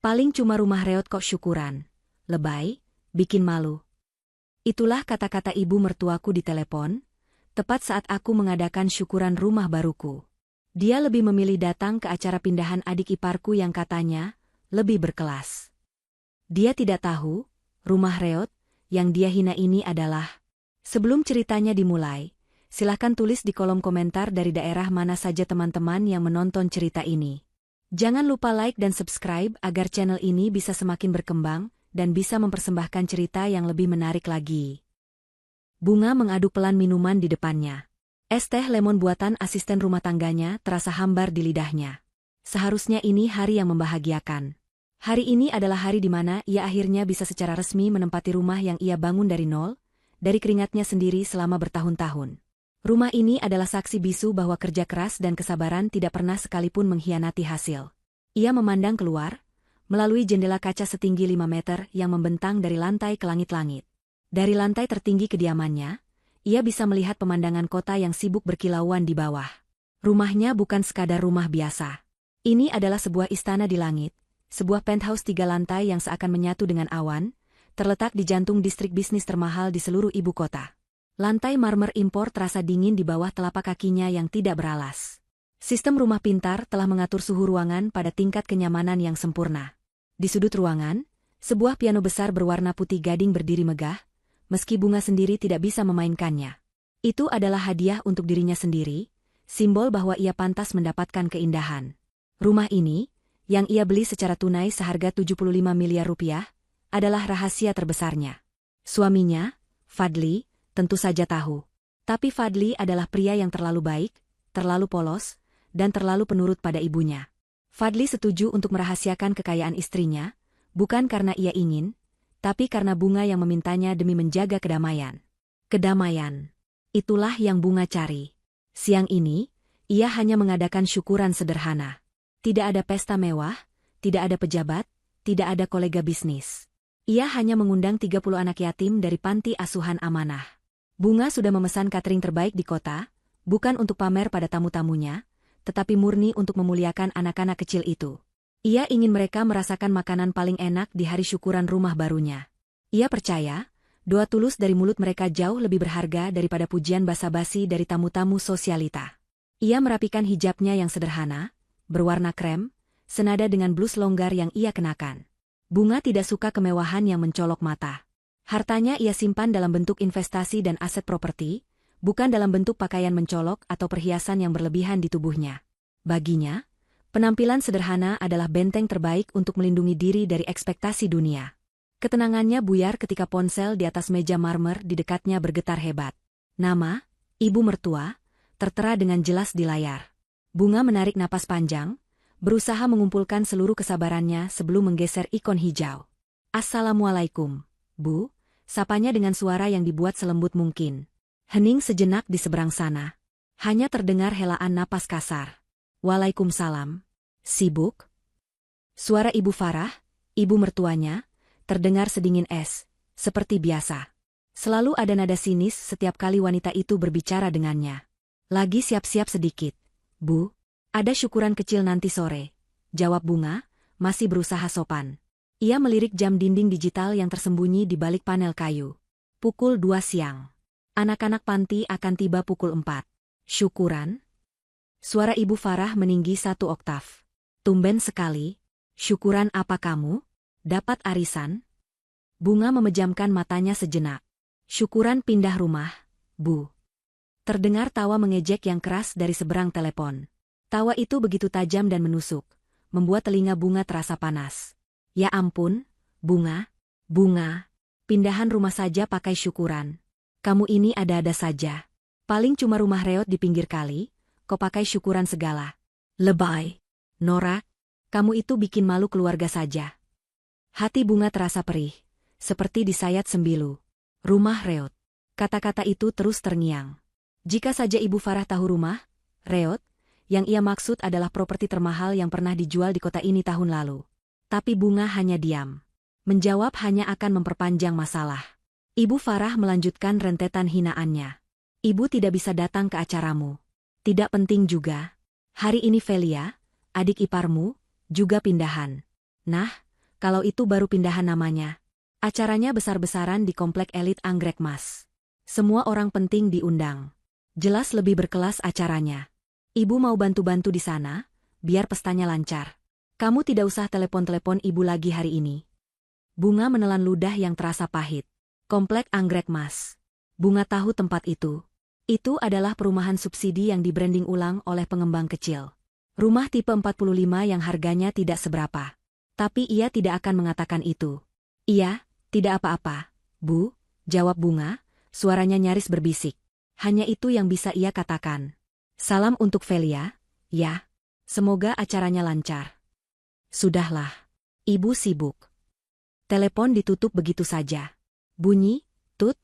Paling cuma rumah reot kok syukuran. Lebay, bikin malu. Itulah kata-kata ibu mertuaku di telepon, tepat saat aku mengadakan syukuran rumah baruku. Dia lebih memilih datang ke acara pindahan adik iparku yang katanya lebih berkelas. Dia tidak tahu, rumah reot yang dia hina ini adalah. Sebelum ceritanya dimulai, silahkan tulis di kolom komentar dari daerah mana saja teman-teman yang menonton cerita ini. Jangan lupa like dan subscribe agar channel ini bisa semakin berkembang dan bisa mempersembahkan cerita yang lebih menarik lagi. Bunga mengaduk pelan minuman di depannya. Es teh lemon buatan asisten rumah tangganya terasa hambar di lidahnya. Seharusnya ini hari yang membahagiakan. Hari ini adalah hari di mana ia akhirnya bisa secara resmi menempati rumah yang ia bangun dari nol, dari keringatnya sendiri selama bertahun-tahun. Rumah ini adalah saksi bisu bahwa kerja keras dan kesabaran tidak pernah sekalipun mengkhianati hasil. Ia memandang keluar, melalui jendela kaca setinggi 5 meter yang membentang dari lantai ke langit-langit. Dari lantai tertinggi kediamannya, ia bisa melihat pemandangan kota yang sibuk berkilauan di bawah. Rumahnya bukan sekadar rumah biasa. Ini adalah sebuah istana di langit, sebuah penthouse 3 lantai yang seakan menyatu dengan awan, terletak di jantung distrik bisnis termahal di seluruh ibu kota. Lantai marmer impor terasa dingin di bawah telapak kakinya yang tidak beralas. Sistem rumah pintar telah mengatur suhu ruangan pada tingkat kenyamanan yang sempurna. Di sudut ruangan, sebuah piano besar berwarna putih gading berdiri megah, meski Bunga sendiri tidak bisa memainkannya. Itu adalah hadiah untuk dirinya sendiri, simbol bahwa ia pantas mendapatkan keindahan. Rumah ini, yang ia beli secara tunai seharga 75 miliar rupiah, adalah rahasia terbesarnya. Suaminya, Fadli, tentu saja tahu. Tapi Fadli adalah pria yang terlalu baik, terlalu polos, dan terlalu penurut pada ibunya. Fadli setuju untuk merahasiakan kekayaan istrinya, bukan karena ia ingin, tapi karena Bunga yang memintanya demi menjaga kedamaian. Kedamaian. Itulah yang Bunga cari. Siang ini, ia hanya mengadakan syukuran sederhana. Tidak ada pesta mewah, tidak ada pejabat, tidak ada kolega bisnis. Ia hanya mengundang 30 anak yatim dari panti asuhan amanah. Bunga sudah memesan catering terbaik di kota, bukan untuk pamer pada tamu-tamunya, tetapi murni untuk memuliakan anak-anak kecil itu. Ia ingin mereka merasakan makanan paling enak di hari syukuran rumah barunya. Ia percaya, doa tulus dari mulut mereka jauh lebih berharga daripada pujian basa-basi dari tamu-tamu sosialita. Ia merapikan hijabnya yang sederhana, berwarna krem, senada dengan blus longgar yang ia kenakan. Bunga tidak suka kemewahan yang mencolok mata. Hartanya ia simpan dalam bentuk investasi dan aset properti, bukan dalam bentuk pakaian mencolok atau perhiasan yang berlebihan di tubuhnya. Baginya, penampilan sederhana adalah benteng terbaik untuk melindungi diri dari ekspektasi dunia. Ketenangannya buyar ketika ponsel di atas meja marmer di dekatnya bergetar hebat. Nama, ibu mertua, tertera dengan jelas di layar. Bunga menarik napas panjang, berusaha mengumpulkan seluruh kesabarannya sebelum menggeser ikon hijau. Assalamualaikum, Bu. Sapanya dengan suara yang dibuat selembut mungkin. Hening sejenak di seberang sana. Hanya terdengar helaan napas kasar. Waalaikumsalam. Sibuk? Suara Ibu Farah, ibu mertuanya, terdengar sedingin es, seperti biasa. Selalu ada nada sinis setiap kali wanita itu berbicara dengannya. Lagi siap-siap sedikit, Bu. Ada syukuran kecil nanti sore. Jawab Bunga, masih berusaha sopan. Ia melirik jam dinding digital yang tersembunyi di balik panel kayu. Pukul 2 siang. Anak-anak panti akan tiba pukul 4. Syukuran? Suara Ibu Farah meninggi 1 oktav. Tumben sekali. Syukuran apa kamu? Dapat arisan? Bunga memejamkan matanya sejenak. Syukuran pindah rumah, Bu. Terdengar tawa mengejek yang keras dari seberang telepon. Tawa itu begitu tajam dan menusuk, membuat telinga Bunga terasa panas. Ya ampun, Bunga, pindahan rumah saja pakai syukuran. Kamu ini ada-ada saja. Paling cuma rumah reot di pinggir kali, kau pakai syukuran segala. Lebay. Nora, kamu itu bikin malu keluarga saja. Hati Bunga terasa perih, seperti disayat sembilu. Rumah reot. Kata-kata itu terus terngiang. Jika saja Ibu Farah tahu rumah reot, yang ia maksud adalah properti termahal yang pernah dijual di kota ini tahun lalu. Tapi Bunga hanya diam. Menjawab hanya akan memperpanjang masalah. Ibu Farah melanjutkan rentetan hinaannya. Ibu tidak bisa datang ke acaramu. Tidak penting juga. Hari ini Velia, adik iparmu, juga pindahan. Nah, Kalau itu baru pindahan namanya. Acaranya besar-besaran di komplek elit Anggrek Mas. Semua orang penting diundang. Jelas lebih berkelas acaranya. Ibu mau bantu-bantu di sana, biar pestanya lancar. Kamu tidak usah telepon-telepon ibu lagi hari ini. Bunga menelan ludah yang terasa pahit. Komplek Anggrek Mas. Bunga tahu tempat itu. Itu adalah perumahan subsidi yang di-branding ulang oleh pengembang kecil. Rumah tipe 45 yang harganya tidak seberapa. Tapi ia tidak akan mengatakan itu. Iya, tidak apa-apa, Bu, jawab Bunga, suaranya nyaris berbisik. Hanya itu yang bisa ia katakan. Salam untuk Velia, ya. Semoga acaranya lancar. Sudahlah. Ibu sibuk. Telepon ditutup begitu saja. Bunyi, tut,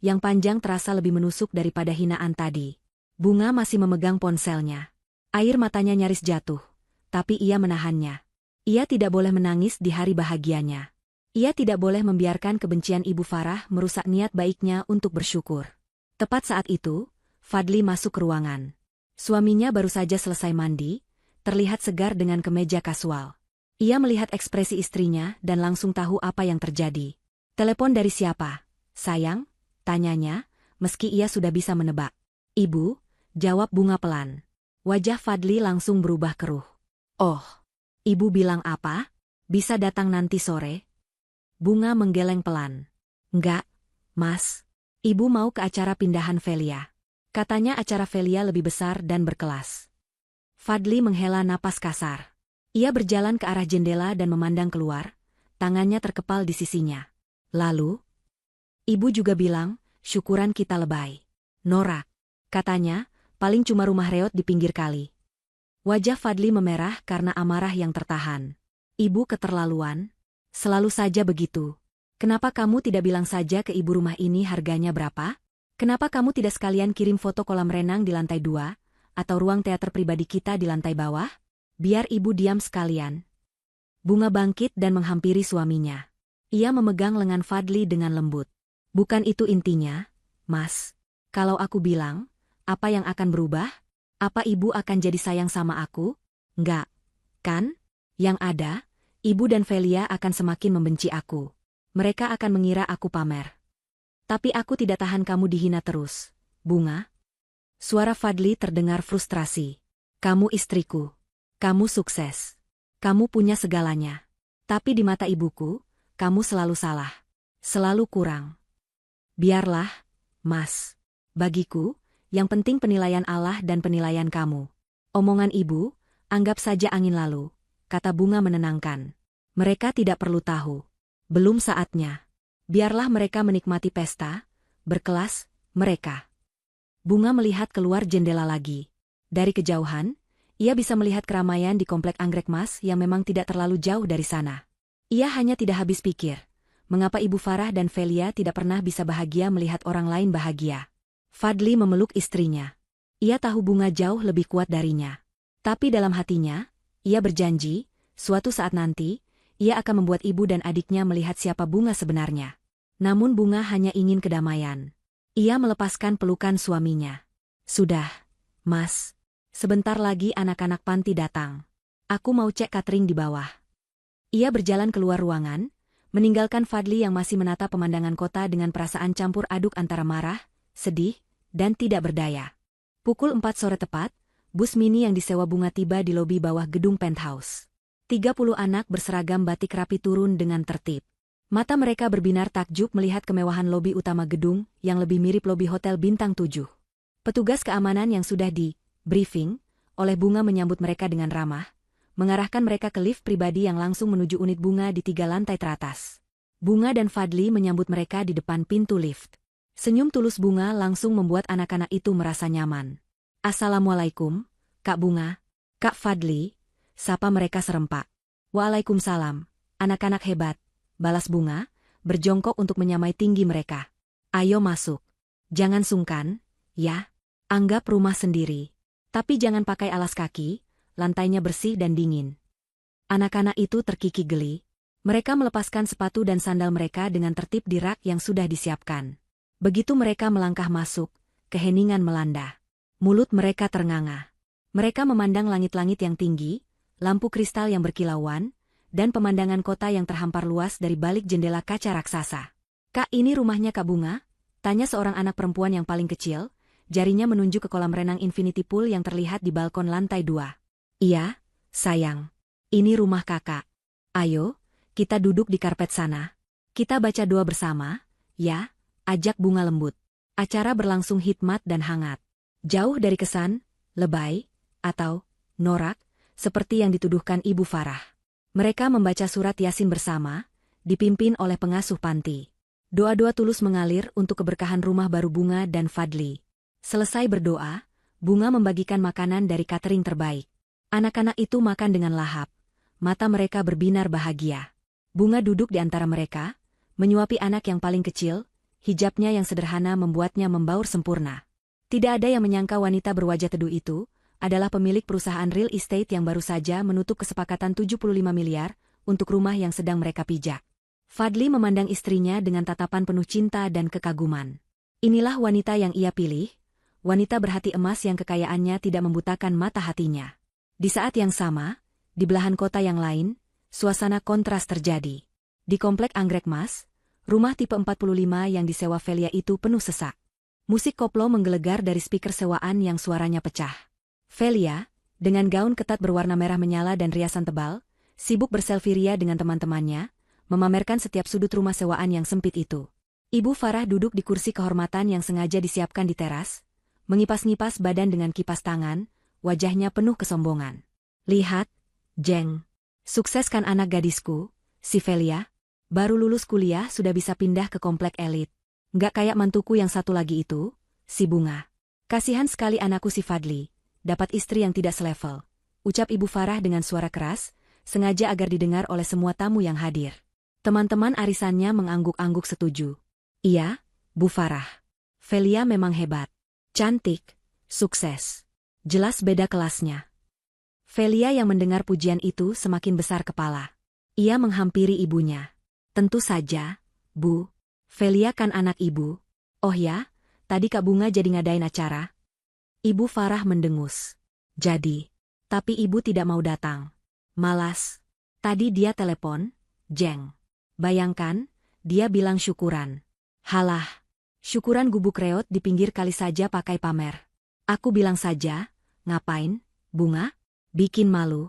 yang panjang terasa lebih menusuk daripada hinaan tadi. Bunga masih memegang ponselnya. Air matanya nyaris jatuh, tapi ia menahannya. Ia tidak boleh menangis di hari bahagianya. Ia tidak boleh membiarkan kebencian Ibu Farah merusak niat baiknya untuk bersyukur. Tepat saat itu, Fadli masuk ke ruangan. Suaminya baru saja selesai mandi, terlihat segar dengan kemeja kasual. Ia melihat ekspresi istrinya dan langsung tahu apa yang terjadi. Telepon dari siapa? Sayang, tanyanya, meski ia sudah bisa menebak. Ibu, jawab Bunga pelan. Wajah Fadli langsung berubah keruh. Oh, ibu bilang apa? Bisa datang nanti sore? Bunga menggeleng pelan. Enggak, Mas. Ibu mau ke acara pindahan Velia. Katanya acara Velia lebih besar dan berkelas. Fadli menghela napas kasar. Ia berjalan ke arah jendela dan memandang keluar, tangannya terkepal di sisinya. Lalu, ibu juga bilang, syukuran kita lebay. Norak, katanya, paling cuma rumah reot di pinggir kali. Wajah Fadli memerah karena amarah yang tertahan. Ibu keterlaluan. Selalu saja begitu. Kenapa kamu tidak bilang saja ke ibu rumah ini harganya berapa? Kenapa kamu tidak sekalian kirim foto kolam renang di lantai 2, atau ruang teater pribadi kita di lantai bawah? Biar ibu diam sekalian. Bunga bangkit dan menghampiri suaminya. Ia memegang lengan Fadli dengan lembut. Bukan itu intinya, Mas. Kalau aku bilang, apa yang akan berubah? Apa ibu akan jadi sayang sama aku? Enggak, kan? Yang ada, ibu dan Velia akan semakin membenci aku. Mereka akan mengira aku pamer. Tapi aku tidak tahan kamu dihina terus, Bunga. Suara Fadli terdengar frustrasi. Kamu istriku. Kamu sukses. Kamu punya segalanya. Tapi di mata ibuku, kamu selalu salah. Selalu kurang. Biarlah, Mas. Bagiku, yang penting penilaian Allah dan penilaian kamu. Omongan ibu, anggap saja angin lalu, kata Bunga menenangkan. Mereka tidak perlu tahu. Belum saatnya. Biarlah mereka menikmati pesta, berkelas, mereka. Bunga melihat keluar jendela lagi. Dari kejauhan, ia bisa melihat keramaian di komplek Anggrek Mas yang memang tidak terlalu jauh dari sana. Ia hanya tidak habis pikir, mengapa Ibu Farah dan Velia tidak pernah bisa bahagia melihat orang lain bahagia. Fadli memeluk istrinya. Ia tahu Bunga jauh lebih kuat darinya. Tapi dalam hatinya, ia berjanji, suatu saat nanti, ia akan membuat ibu dan adiknya melihat siapa Bunga sebenarnya. Namun Bunga hanya ingin kedamaian. Ia melepaskan pelukan suaminya. Sudah, Mas. Sebentar lagi anak-anak panti datang. Aku mau cek catering di bawah. Ia berjalan keluar ruangan, meninggalkan Fadli yang masih menatap pemandangan kota dengan perasaan campur aduk antara marah, sedih, dan tidak berdaya. Pukul 4 sore tepat, bus mini yang disewa Bunga tiba di lobi bawah gedung penthouse. 30 anak berseragam batik rapi turun dengan tertib. Mata mereka berbinar takjub melihat kemewahan lobi utama gedung yang lebih mirip lobi hotel bintang 7. Petugas keamanan yang sudah briefing oleh Bunga menyambut mereka dengan ramah, mengarahkan mereka ke lift pribadi yang langsung menuju unit Bunga di 3 lantai teratas. Bunga dan Fadli menyambut mereka di depan pintu lift. Senyum tulus Bunga langsung membuat anak-anak itu merasa nyaman. Assalamualaikum, Kak Bunga, Kak Fadli, sapa mereka serempak. Waalaikumsalam, anak-anak hebat, balas Bunga, berjongkok untuk menyamai tinggi mereka. Ayo masuk. Jangan sungkan, ya. Anggap rumah sendiri. Tapi jangan pakai alas kaki, lantainya bersih dan dingin. Anak-anak itu terkikik geli. Mereka melepaskan sepatu dan sandal mereka dengan tertib di rak yang sudah disiapkan. Begitu mereka melangkah masuk, keheningan melanda. Mulut mereka ternganga. Mereka memandang langit-langit yang tinggi, lampu kristal yang berkilauan, dan pemandangan kota yang terhampar luas dari balik jendela kaca raksasa. "Kak, ini rumahnya Kak Bunga?" tanya seorang anak perempuan yang paling kecil, jarinya menunjuk ke kolam renang infinity pool yang terlihat di balkon lantai 2. "Iya, sayang. Ini rumah kakak. Ayo, kita duduk di karpet sana. Kita baca doa bersama, ya," ajak Bunga lembut. Acara berlangsung hikmat dan hangat. Jauh dari kesan, lebay, atau norak, seperti yang dituduhkan Ibu Farah. Mereka membaca surat Yasin bersama, dipimpin oleh pengasuh panti. Doa-doa tulus mengalir untuk keberkahan rumah baru Bunga dan Fadli. Selesai berdoa, Bunga membagikan makanan dari catering terbaik. Anak-anak itu makan dengan lahap. Mata mereka berbinar bahagia. Bunga duduk di antara mereka, menyuapi anak yang paling kecil, hijabnya yang sederhana membuatnya membaur sempurna. Tidak ada yang menyangka wanita berwajah teduh itu adalah pemilik perusahaan real estate yang baru saja menutup kesepakatan 75 miliar untuk rumah yang sedang mereka pijak. Fadli memandang istrinya dengan tatapan penuh cinta dan kekaguman. Inilah wanita yang ia pilih, wanita berhati emas yang kekayaannya tidak membutakan mata hatinya. Di saat yang sama, di belahan kota yang lain, suasana kontras terjadi. Di komplek Anggrek Mas, rumah tipe 45 yang disewa Velia itu penuh sesak. Musik koplo menggelegar dari speaker sewaan yang suaranya pecah. Velia, dengan gaun ketat berwarna merah menyala dan riasan tebal, sibuk berselfie ria dengan teman-temannya, memamerkan setiap sudut rumah sewaan yang sempit itu. Ibu Farah duduk di kursi kehormatan yang sengaja disiapkan di teras, mengipas-ngipas badan dengan kipas tangan, wajahnya penuh kesombongan. "Lihat, Jeng. Sukses kan anak gadisku, si Velia? Baru lulus kuliah sudah bisa pindah ke komplek elit. Nggak kayak mantuku yang satu lagi itu, si Bunga. Kasihan sekali anakku si Fadli. Dapat istri yang tidak selevel," ucap Ibu Farah dengan suara keras, sengaja agar didengar oleh semua tamu yang hadir. Teman-teman arisannya mengangguk-angguk setuju. "Iya, Bu Farah. Velia memang hebat. Cantik, sukses. Jelas beda kelasnya." Velia yang mendengar pujian itu semakin besar kepala. Ia menghampiri ibunya. "Tentu saja, Bu. Velia kan anak ibu." "Oh ya, tadi Kak Bunga jadi ngadain acara?" Ibu Farah mendengus. "Jadi, tapi ibu tidak mau datang. Malas. Tadi dia telepon, Jeng. Bayangkan, dia bilang syukuran. Halah, syukuran gubuk reot di pinggir kali saja pakai pamer. Aku bilang saja, ngapain, Bunga? Bikin malu.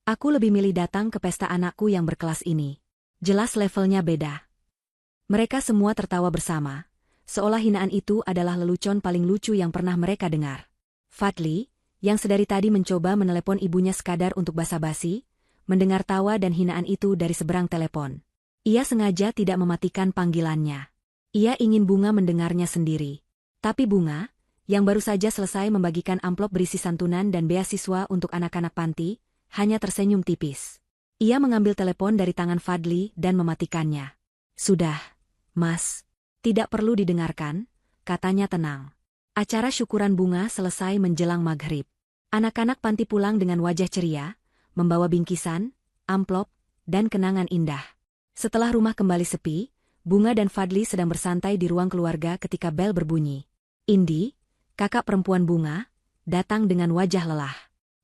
Aku lebih milih datang ke pesta anakku yang berkelas ini. Jelas levelnya beda." Mereka semua tertawa bersama, seolah hinaan itu adalah lelucon paling lucu yang pernah mereka dengar. Fadli, yang sedari tadi mencoba menelepon ibunya sekadar untuk basa-basi, mendengar tawa dan hinaan itu dari seberang telepon. Ia sengaja tidak mematikan panggilannya. Ia ingin Bunga mendengarnya sendiri. Tapi Bunga, yang baru saja selesai membagikan amplop berisi santunan dan beasiswa untuk anak-anak panti, hanya tersenyum tipis. Ia mengambil telepon dari tangan Fadli dan mematikannya. "Sudah, Mas. Tidak perlu didengarkan," katanya tenang. Acara syukuran Bunga selesai menjelang maghrib. Anak-anak panti pulang dengan wajah ceria, membawa bingkisan, amplop, dan kenangan indah. Setelah rumah kembali sepi, Bunga dan Fadli sedang bersantai di ruang keluarga ketika bel berbunyi. Indi, kakak perempuan Bunga, datang dengan wajah lelah.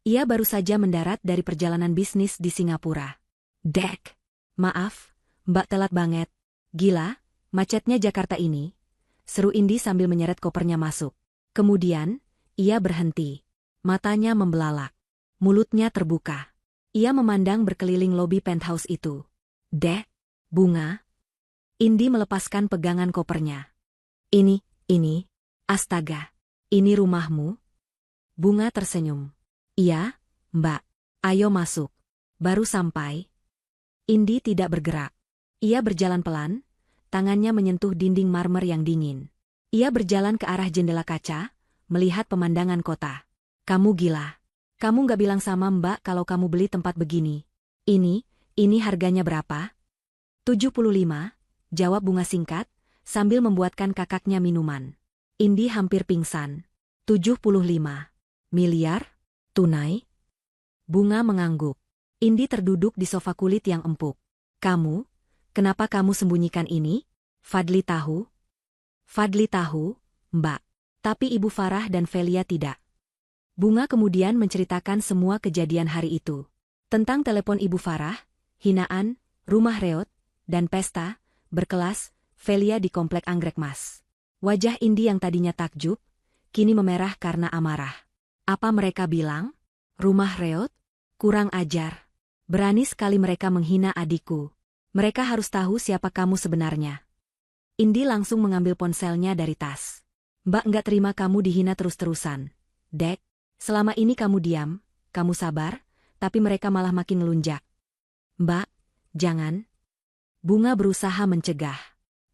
Ia baru saja mendarat dari perjalanan bisnis di Singapura. "Dek, maaf, Mbak telat banget. Gila, macetnya Jakarta ini," seru Indi sambil menyeret kopernya masuk. Kemudian, ia berhenti. Matanya membelalak. Mulutnya terbuka. Ia memandang berkeliling lobi penthouse itu. "Dek, Bunga." Indi melepaskan pegangan kopernya. Ini, astaga, ini rumahmu?" Bunga tersenyum. "Iya, Mbak. Ayo masuk. Baru sampai." Indi tidak bergerak. Ia berjalan pelan, tangannya menyentuh dinding marmer yang dingin. Ia berjalan ke arah jendela kaca, melihat pemandangan kota. "Kamu gila. Kamu nggak bilang sama Mbak kalau kamu beli tempat begini. Ini harganya berapa?" 75, jawab Bunga singkat, sambil membuatkan kakaknya minuman. Indi hampir pingsan. 75 miliar? Tunai? Bunga mengangguk. Indi terduduk di sofa kulit yang empuk. Kenapa kamu sembunyikan ini?" Fadli tahu, Mbak. Tapi Ibu Farah dan Velia tidak." Bunga kemudian menceritakan semua kejadian hari itu. Tentang telepon Ibu Farah, hinaan, rumah reot, dan pesta, berkelas, Velia di komplek Anggrek Mas. Wajah Indi yang tadinya takjub, kini memerah karena amarah. Apa mereka bilang? Rumah reot? Kurang ajar. Berani sekali mereka menghina adikku. Mereka harus tahu siapa kamu sebenarnya. Indi langsung mengambil ponselnya dari tas. Mbak nggak terima kamu dihina terus-terusan. Dek, selama ini kamu diam, kamu sabar, tapi mereka malah makin ngelunjak. Mbak, jangan. Bunga berusaha mencegah.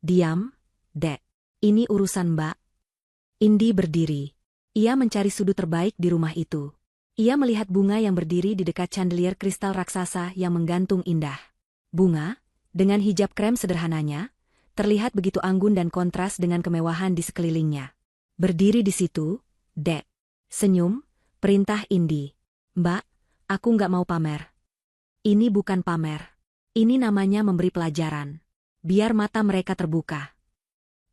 Diam, Dek. Ini urusan Mbak. Indi berdiri. Ia mencari sudut terbaik di rumah itu. Ia melihat Bunga yang berdiri di dekat chandelier kristal raksasa yang menggantung indah. Bunga, dengan hijab krem sederhananya, terlihat begitu anggun dan kontras dengan kemewahan di sekelilingnya. Berdiri di situ, Dek. Senyum, perintah Indi. Mbak, aku nggak mau pamer. Ini bukan pamer. Ini namanya memberi pelajaran. Biar mata mereka terbuka.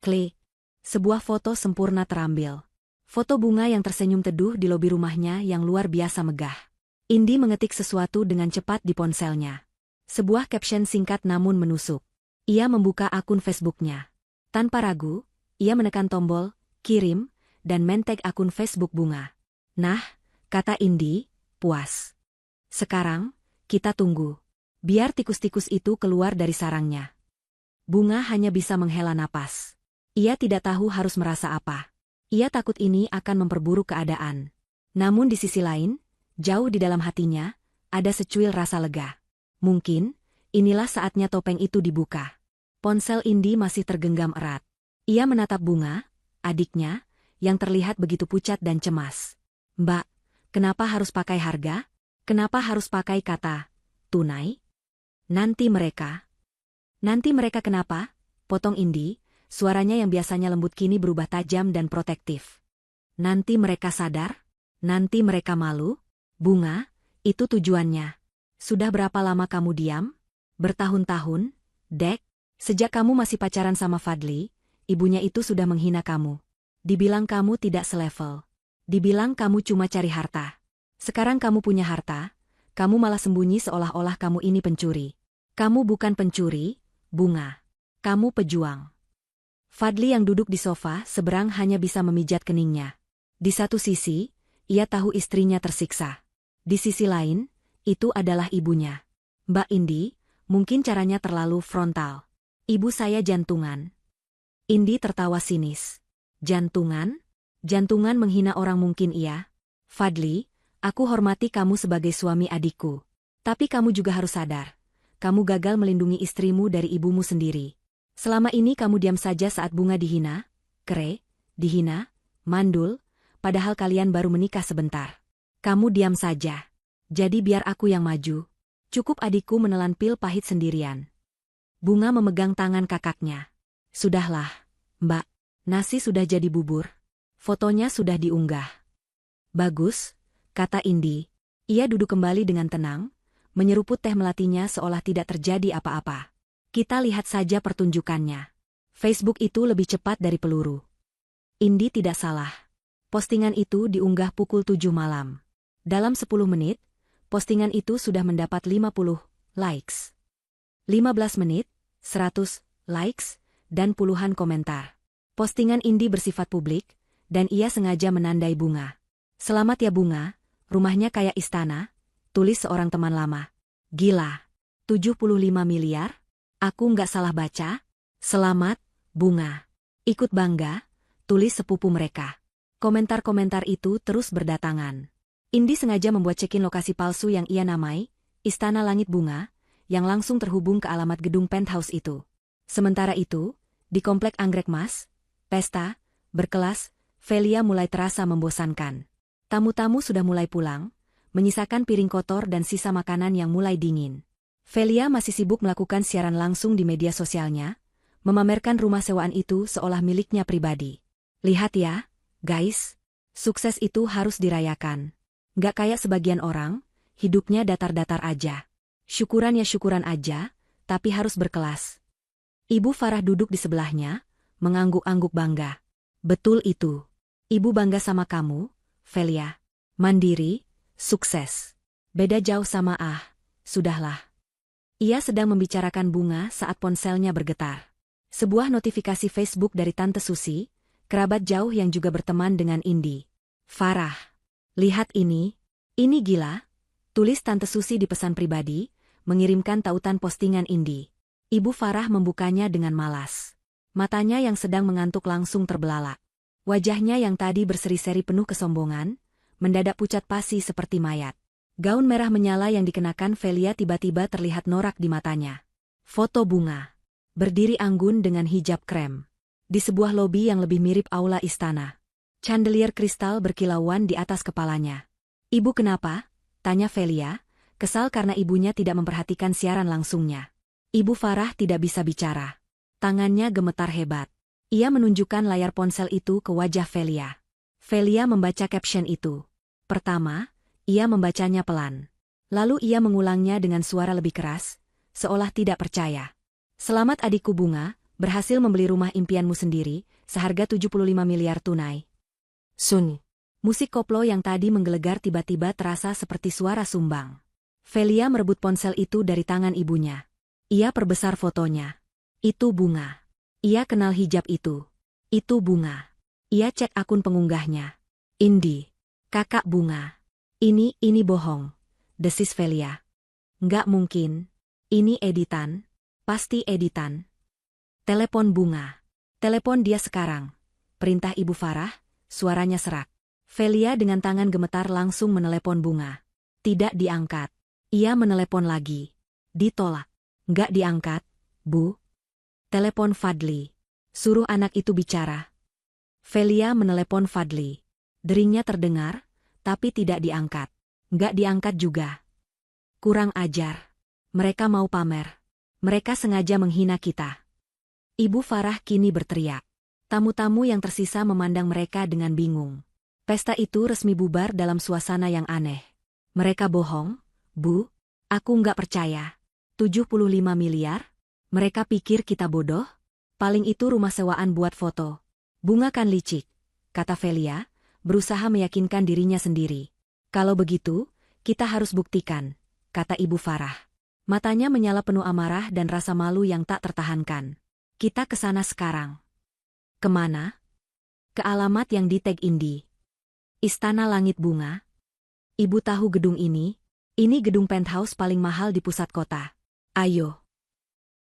Klik. Sebuah foto sempurna terambil. Foto Bunga yang tersenyum teduh di lobi rumahnya yang luar biasa megah. Indi mengetik sesuatu dengan cepat di ponselnya. Sebuah caption singkat namun menusuk. Ia membuka akun Facebooknya. Tanpa ragu, ia menekan tombol, kirim, dan men-tag akun Facebook Bunga. Nah, kata Indi, puas. Sekarang, kita tunggu. Biar tikus-tikus itu keluar dari sarangnya. Bunga hanya bisa menghela napas. Ia tidak tahu harus merasa apa. Ia takut ini akan memperburuk keadaan. Namun di sisi lain, jauh di dalam hatinya, ada secuil rasa lega. Mungkin, inilah saatnya topeng itu dibuka. Ponsel Indi masih tergenggam erat. Ia menatap Bunga, adiknya, yang terlihat begitu pucat dan cemas. Mbak, kenapa harus pakai harga? Kenapa harus pakai kata tunai? Nanti mereka kenapa? Potong Indi, suaranya yang biasanya lembut kini berubah tajam dan protektif. Nanti mereka sadar? Nanti mereka malu? Bunga, itu tujuannya. Sudah berapa lama kamu diam? Bertahun-tahun, Dek. Sejak kamu masih pacaran sama Fadli, ibunya itu sudah menghina kamu. Dibilang kamu tidak selevel. Dibilang kamu cuma cari harta. Sekarang kamu punya harta, kamu malah sembunyi seolah-olah kamu ini pencuri. Kamu bukan pencuri, Bunga. Kamu pejuang. Fadli yang duduk di sofa seberang hanya bisa memijat keningnya. Di satu sisi, ia tahu istrinya tersiksa. Di sisi lain, itu adalah ibunya. Mbak Indi, mungkin caranya terlalu frontal. Ibu saya jantungan. Indi tertawa sinis. Jantungan? Jantungan menghina orang mungkin iya. Fadli, aku hormati kamu sebagai suami adikku. Tapi kamu juga harus sadar. Kamu gagal melindungi istrimu dari ibumu sendiri. Selama ini kamu diam saja saat Bunga dihina, dihina, mandul, padahal kalian baru menikah sebentar. Kamu diam saja. Jadi biar aku yang maju. Cukup adikku menelan pil pahit sendirian. Bunga memegang tangan kakaknya. Sudahlah, Mbak. Nasi sudah jadi bubur. Fotonya sudah diunggah. Bagus, kata Indi. Ia duduk kembali dengan tenang, menyeruput teh melatinya seolah tidak terjadi apa-apa. Kita lihat saja pertunjukannya. Facebook itu lebih cepat dari peluru. Indi tidak salah. Postingan itu diunggah pukul 7 malam. Dalam 10 menit, postingan itu sudah mendapat 50 likes. 15 menit, 100 likes, dan puluhan komentar. Postingan Indi bersifat publik, dan ia sengaja menandai Bunga. Selamat ya Bunga, rumahnya kayak istana, tulis seorang teman lama. Gila, 75 miliar? Aku nggak salah baca? Selamat, Bunga. Ikut bangga, tulis sepupu mereka. Komentar-komentar itu terus berdatangan. Indi sengaja membuat check-in lokasi palsu yang ia namai, Istana Langit Bunga, yang langsung terhubung ke alamat gedung penthouse itu. Sementara itu, di komplek Anggrek Mas, pesta, berkelas, Velia mulai terasa membosankan. Tamu-tamu sudah mulai pulang, menyisakan piring kotor dan sisa makanan yang mulai dingin. Velia masih sibuk melakukan siaran langsung di media sosialnya, memamerkan rumah sewaan itu seolah miliknya pribadi. Lihat ya, guys, sukses itu harus dirayakan. Nggak kayak sebagian orang, hidupnya datar-datar aja. Syukuran ya syukuran aja, tapi harus berkelas. Ibu Farah duduk di sebelahnya, mengangguk-angguk bangga. Betul itu. Ibu bangga sama kamu, Velia. Mandiri, sukses. Beda jauh sama sudahlah. Ia sedang membicarakan Bunga saat ponselnya bergetar. Sebuah notifikasi Facebook dari Tante Susi, kerabat jauh yang juga berteman dengan Indi. Farah. Lihat ini. Ini gila. Tulis Tante Susi di pesan pribadi, mengirimkan tautan postingan Indi. Ibu Farah membukanya dengan malas. Matanya yang sedang mengantuk langsung terbelalak. Wajahnya yang tadi berseri-seri penuh kesombongan, mendadak pucat pasi seperti mayat. Gaun merah menyala yang dikenakan Velia tiba-tiba terlihat norak di matanya. Foto Bunga. Berdiri anggun dengan hijab krem. Di sebuah lobi yang lebih mirip aula istana. Chandelier kristal berkilauan di atas kepalanya. Ibu kenapa? Tanya Velia, kesal karena ibunya tidak memperhatikan siaran langsungnya. Ibu Farah tidak bisa bicara. Tangannya gemetar hebat. Ia menunjukkan layar ponsel itu ke wajah Velia. Velia membaca caption itu. Pertama, ia membacanya pelan. Lalu ia mengulangnya dengan suara lebih keras, seolah tidak percaya. Selamat adikku Bunga, berhasil membeli rumah impianmu sendiri, seharga 75 miliar tunai. Sun. Musik koplo yang tadi menggelegar tiba-tiba terasa seperti suara sumbang. Velia merebut ponsel itu dari tangan ibunya. Ia perbesar fotonya. Itu Bunga. Ia kenal hijab itu. Itu Bunga. Ia cek akun pengunggahnya. Indi. Kakak Bunga. Ini bohong. Desis Velia. Nggak mungkin. Ini editan. Pasti editan. Telepon Bunga. Telepon dia sekarang. Perintah Ibu Farah. Suaranya serak. Velia dengan tangan gemetar langsung menelepon Bunga. Tidak diangkat. Ia menelepon lagi. Ditolak. Nggak diangkat, Bu. Telepon Fadli. Suruh anak itu bicara. Velia menelepon Fadli. Deringnya terdengar, tapi tidak diangkat. Nggak diangkat juga. Kurang ajar. Mereka mau pamer. Mereka sengaja menghina kita. Ibu Farah kini berteriak. Tamu-tamu yang tersisa memandang mereka dengan bingung. Pesta itu resmi bubar dalam suasana yang aneh. Mereka bohong, Bu. Aku nggak percaya. 75 miliar? Mereka pikir kita bodoh? Paling itu rumah sewaan buat foto. Bunga kan licik, kata Velia, berusaha meyakinkan dirinya sendiri. Kalau begitu, kita harus buktikan, kata Ibu Farah. Matanya menyala penuh amarah dan rasa malu yang tak tertahankan. Kita ke sana sekarang. Kemana? Ke alamat yang di-tag Indi. Istana Langit Bunga. Ibu tahu gedung ini? Ini gedung penthouse paling mahal di pusat kota. Ayo.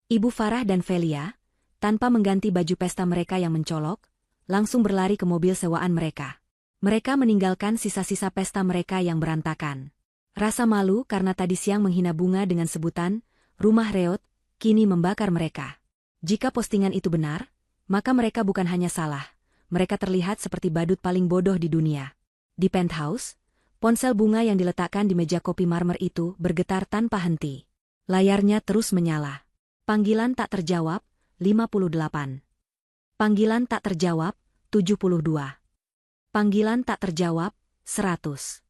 Ibu Farah dan Velia, tanpa mengganti baju pesta mereka yang mencolok, langsung berlari ke mobil sewaan mereka. Mereka meninggalkan sisa-sisa pesta mereka yang berantakan. Rasa malu karena tadi siang menghina Bunga dengan sebutan rumah reot, kini membakar mereka. Jika postingan itu benar, maka mereka bukan hanya salah, mereka terlihat seperti badut paling bodoh di dunia. Di penthouse, ponsel Bunga yang diletakkan di meja kopi marmer itu bergetar tanpa henti. Layarnya terus menyala. Panggilan tak terjawab, 58. Panggilan tak terjawab, 72. Panggilan tak terjawab, 100.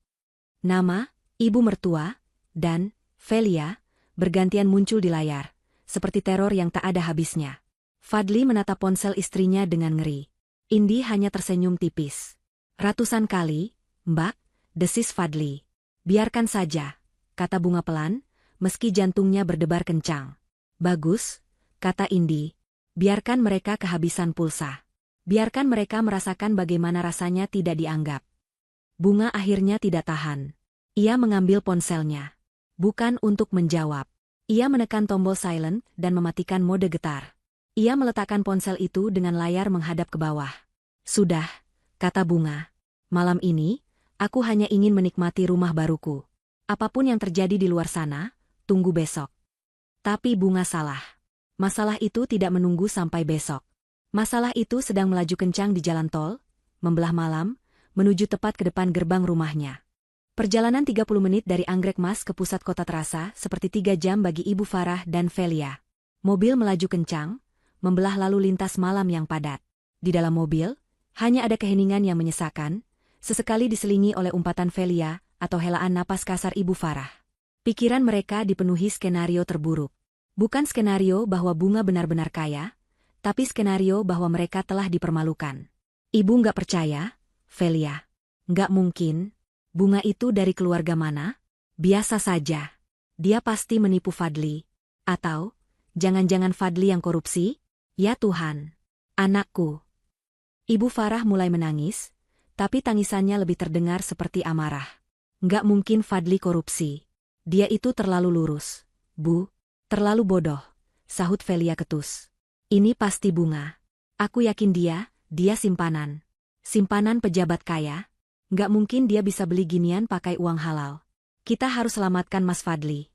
Nama, ibu mertua, dan Velia bergantian muncul di layar, seperti teror yang tak ada habisnya. Fadli menatap ponsel istrinya dengan ngeri. Indi hanya tersenyum tipis. Ratusan kali, Mbak, desis Fadli. Biarkan saja, kata Bunga pelan, meski jantungnya berdebar kencang. Bagus, kata Indi. Biarkan mereka kehabisan pulsa. Biarkan mereka merasakan bagaimana rasanya tidak dianggap. Bunga akhirnya tidak tahan. Ia mengambil ponselnya. Bukan untuk menjawab. Ia menekan tombol silent dan mematikan mode getar. Ia meletakkan ponsel itu dengan layar menghadap ke bawah. Sudah, kata Bunga. Malam ini, aku hanya ingin menikmati rumah baruku. Apapun yang terjadi di luar sana, tunggu besok. Tapi Bunga salah. Masalah itu tidak menunggu sampai besok. Masalah itu sedang melaju kencang di jalan tol, membelah malam, menuju tepat ke depan gerbang rumahnya. Perjalanan 30 menit dari Anggrek Mas ke pusat kota terasa seperti 3 jam bagi Ibu Farah dan Velia. Mobil melaju kencang, membelah lalu lintas malam yang padat. Di dalam mobil, hanya ada keheningan yang menyesakan, sesekali diselingi oleh umpatan Velia atau helaan napas kasar Ibu Farah. Pikiran mereka dipenuhi skenario terburuk. Bukan skenario bahwa Bunga benar-benar kaya, tapi skenario bahwa mereka telah dipermalukan. Ibu nggak percaya, Velia. Nggak mungkin. Bunga itu dari keluarga mana? Biasa saja. Dia pasti menipu Fadli. Atau, jangan-jangan Fadli yang korupsi? Ya Tuhan. Anakku. Ibu Farah mulai menangis, tapi tangisannya lebih terdengar seperti amarah. Nggak mungkin Fadli korupsi. Dia itu terlalu lurus. Bu, terlalu bodoh, sahut Velia ketus. Ini pasti Bunga. Aku yakin dia simpanan. Simpanan pejabat kaya. Nggak mungkin dia bisa beli ginian pakai uang halal. Kita harus selamatkan Mas Fadli.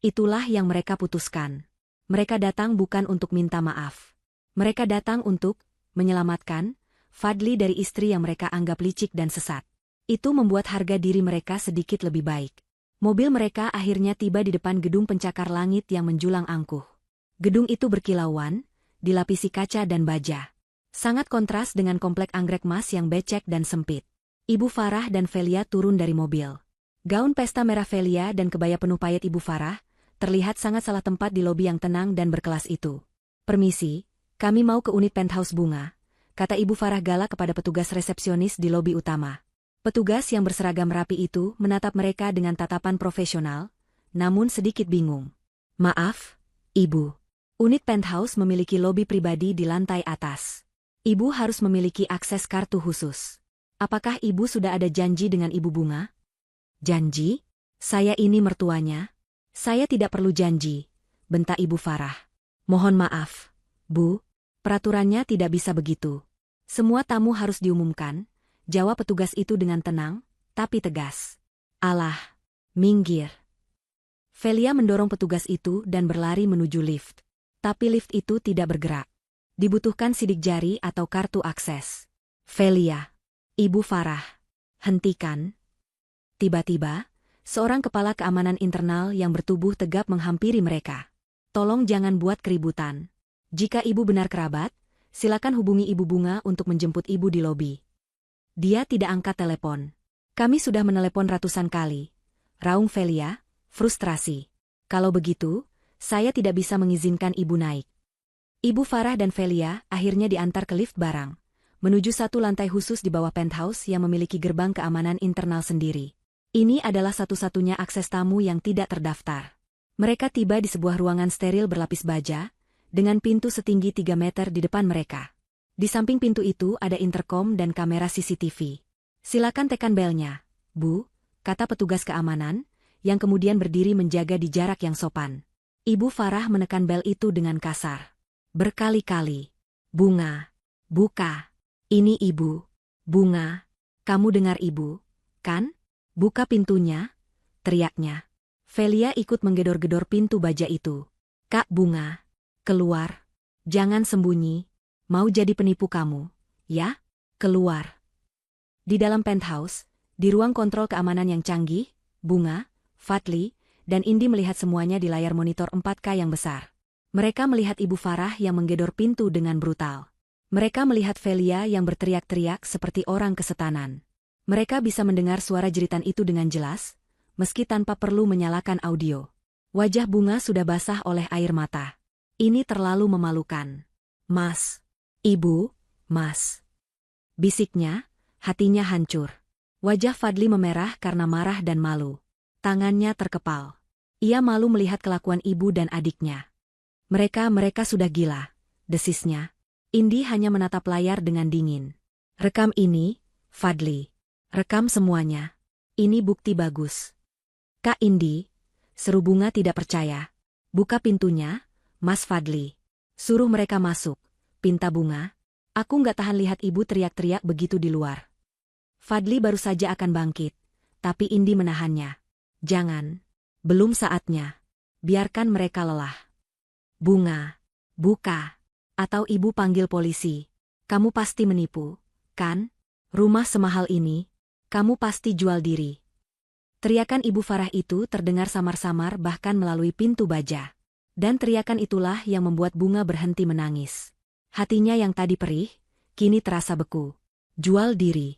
Itulah yang mereka putuskan. Mereka datang bukan untuk minta maaf. Mereka datang untuk menyelamatkan Fadli dari istri yang mereka anggap licik dan sesat. Itu membuat harga diri mereka sedikit lebih baik. Mobil mereka akhirnya tiba di depan gedung pencakar langit yang menjulang angkuh. Gedung itu berkilauan, dilapisi kaca dan baja. Sangat kontras dengan komplek anggrek mas yang becek dan sempit. Ibu Farah dan Velia turun dari mobil. Gaun pesta merah Velia dan kebaya penuh payet Ibu Farah terlihat sangat salah tempat di lobi yang tenang dan berkelas itu. Permisi, kami mau ke unit penthouse Bunga, kata Ibu Farah galak kepada petugas resepsionis di lobi utama. Petugas yang berseragam rapi itu menatap mereka dengan tatapan profesional, namun sedikit bingung. Maaf, Ibu. Unit penthouse memiliki lobi pribadi di lantai atas. Ibu harus memiliki akses kartu khusus. Apakah Ibu sudah ada janji dengan Ibu Bunga? Janji? Saya ini mertuanya. Saya tidak perlu janji, bentak Ibu Farah. Mohon maaf, Bu. Peraturannya tidak bisa begitu. Semua tamu harus diumumkan, jawab petugas itu dengan tenang, tapi tegas. Alah, minggir. Velia mendorong petugas itu dan berlari menuju lift. Tapi lift itu tidak bergerak. Dibutuhkan sidik jari atau kartu akses. Velia. Ibu Farah. Hentikan. Tiba-tiba, seorang kepala keamanan internal yang bertubuh tegap menghampiri mereka. Tolong jangan buat keributan. Jika Ibu benar kerabat, silakan hubungi Ibu Bunga untuk menjemput Ibu di lobi. Dia tidak angkat telepon. Kami sudah menelepon ratusan kali. Raung Velia, frustrasi. Kalau begitu, saya tidak bisa mengizinkan Ibu naik. Ibu Farah dan Velia akhirnya diantar ke lift barang, menuju satu lantai khusus di bawah penthouse yang memiliki gerbang keamanan internal sendiri. Ini adalah satu-satunya akses tamu yang tidak terdaftar. Mereka tiba di sebuah ruangan steril berlapis baja, dengan pintu setinggi 3 meter di depan mereka. Di samping pintu itu ada intercom dan kamera CCTV. Silakan tekan belnya, Bu, kata petugas keamanan, yang kemudian berdiri menjaga di jarak yang sopan. Ibu Farah menekan bel itu dengan kasar. Berkali-kali. Bunga. Buka. Ini Ibu. Bunga. Kamu dengar Ibu, kan? Buka pintunya, teriaknya. Velia ikut menggedor-gedor pintu baja itu. Kak Bunga. Keluar. Jangan sembunyi. Mau jadi penipu kamu, ya? Keluar. Di dalam penthouse, di ruang kontrol keamanan yang canggih, Bunga, Fadli, dan Indi melihat semuanya di layar monitor 4K yang besar. Mereka melihat Ibu Farah yang menggedor pintu dengan brutal. Mereka melihat Velia yang berteriak-teriak seperti orang kesetanan. Mereka bisa mendengar suara jeritan itu dengan jelas, meski tanpa perlu menyalakan audio. Wajah Bunga sudah basah oleh air mata. Ini terlalu memalukan. Mas. Ibu, Mas. Bisiknya, hatinya hancur. Wajah Fadli memerah karena marah dan malu. Tangannya terkepal. Ia malu melihat kelakuan ibu dan adiknya. Mereka sudah gila, desisnya. Indi hanya menatap layar dengan dingin. Rekam ini, Fadli. Rekam semuanya. Ini bukti bagus. Kak Indi, seru Bunga tidak percaya. Buka pintunya, Mas Fadli. Suruh mereka masuk, pinta Bunga. Aku nggak tahan lihat ibu teriak-teriak begitu di luar. Fadli baru saja akan bangkit, tapi Indi menahannya. Jangan. Belum saatnya. Biarkan mereka lelah. Bunga. Buka. Atau ibu panggil polisi. Kamu pasti menipu, kan? Rumah semahal ini, kamu pasti jual diri. Teriakan Ibu Farah itu terdengar samar-samar bahkan melalui pintu baja. Dan teriakan itulah yang membuat Bunga berhenti menangis. Hatinya yang tadi perih, kini terasa beku. Jual diri.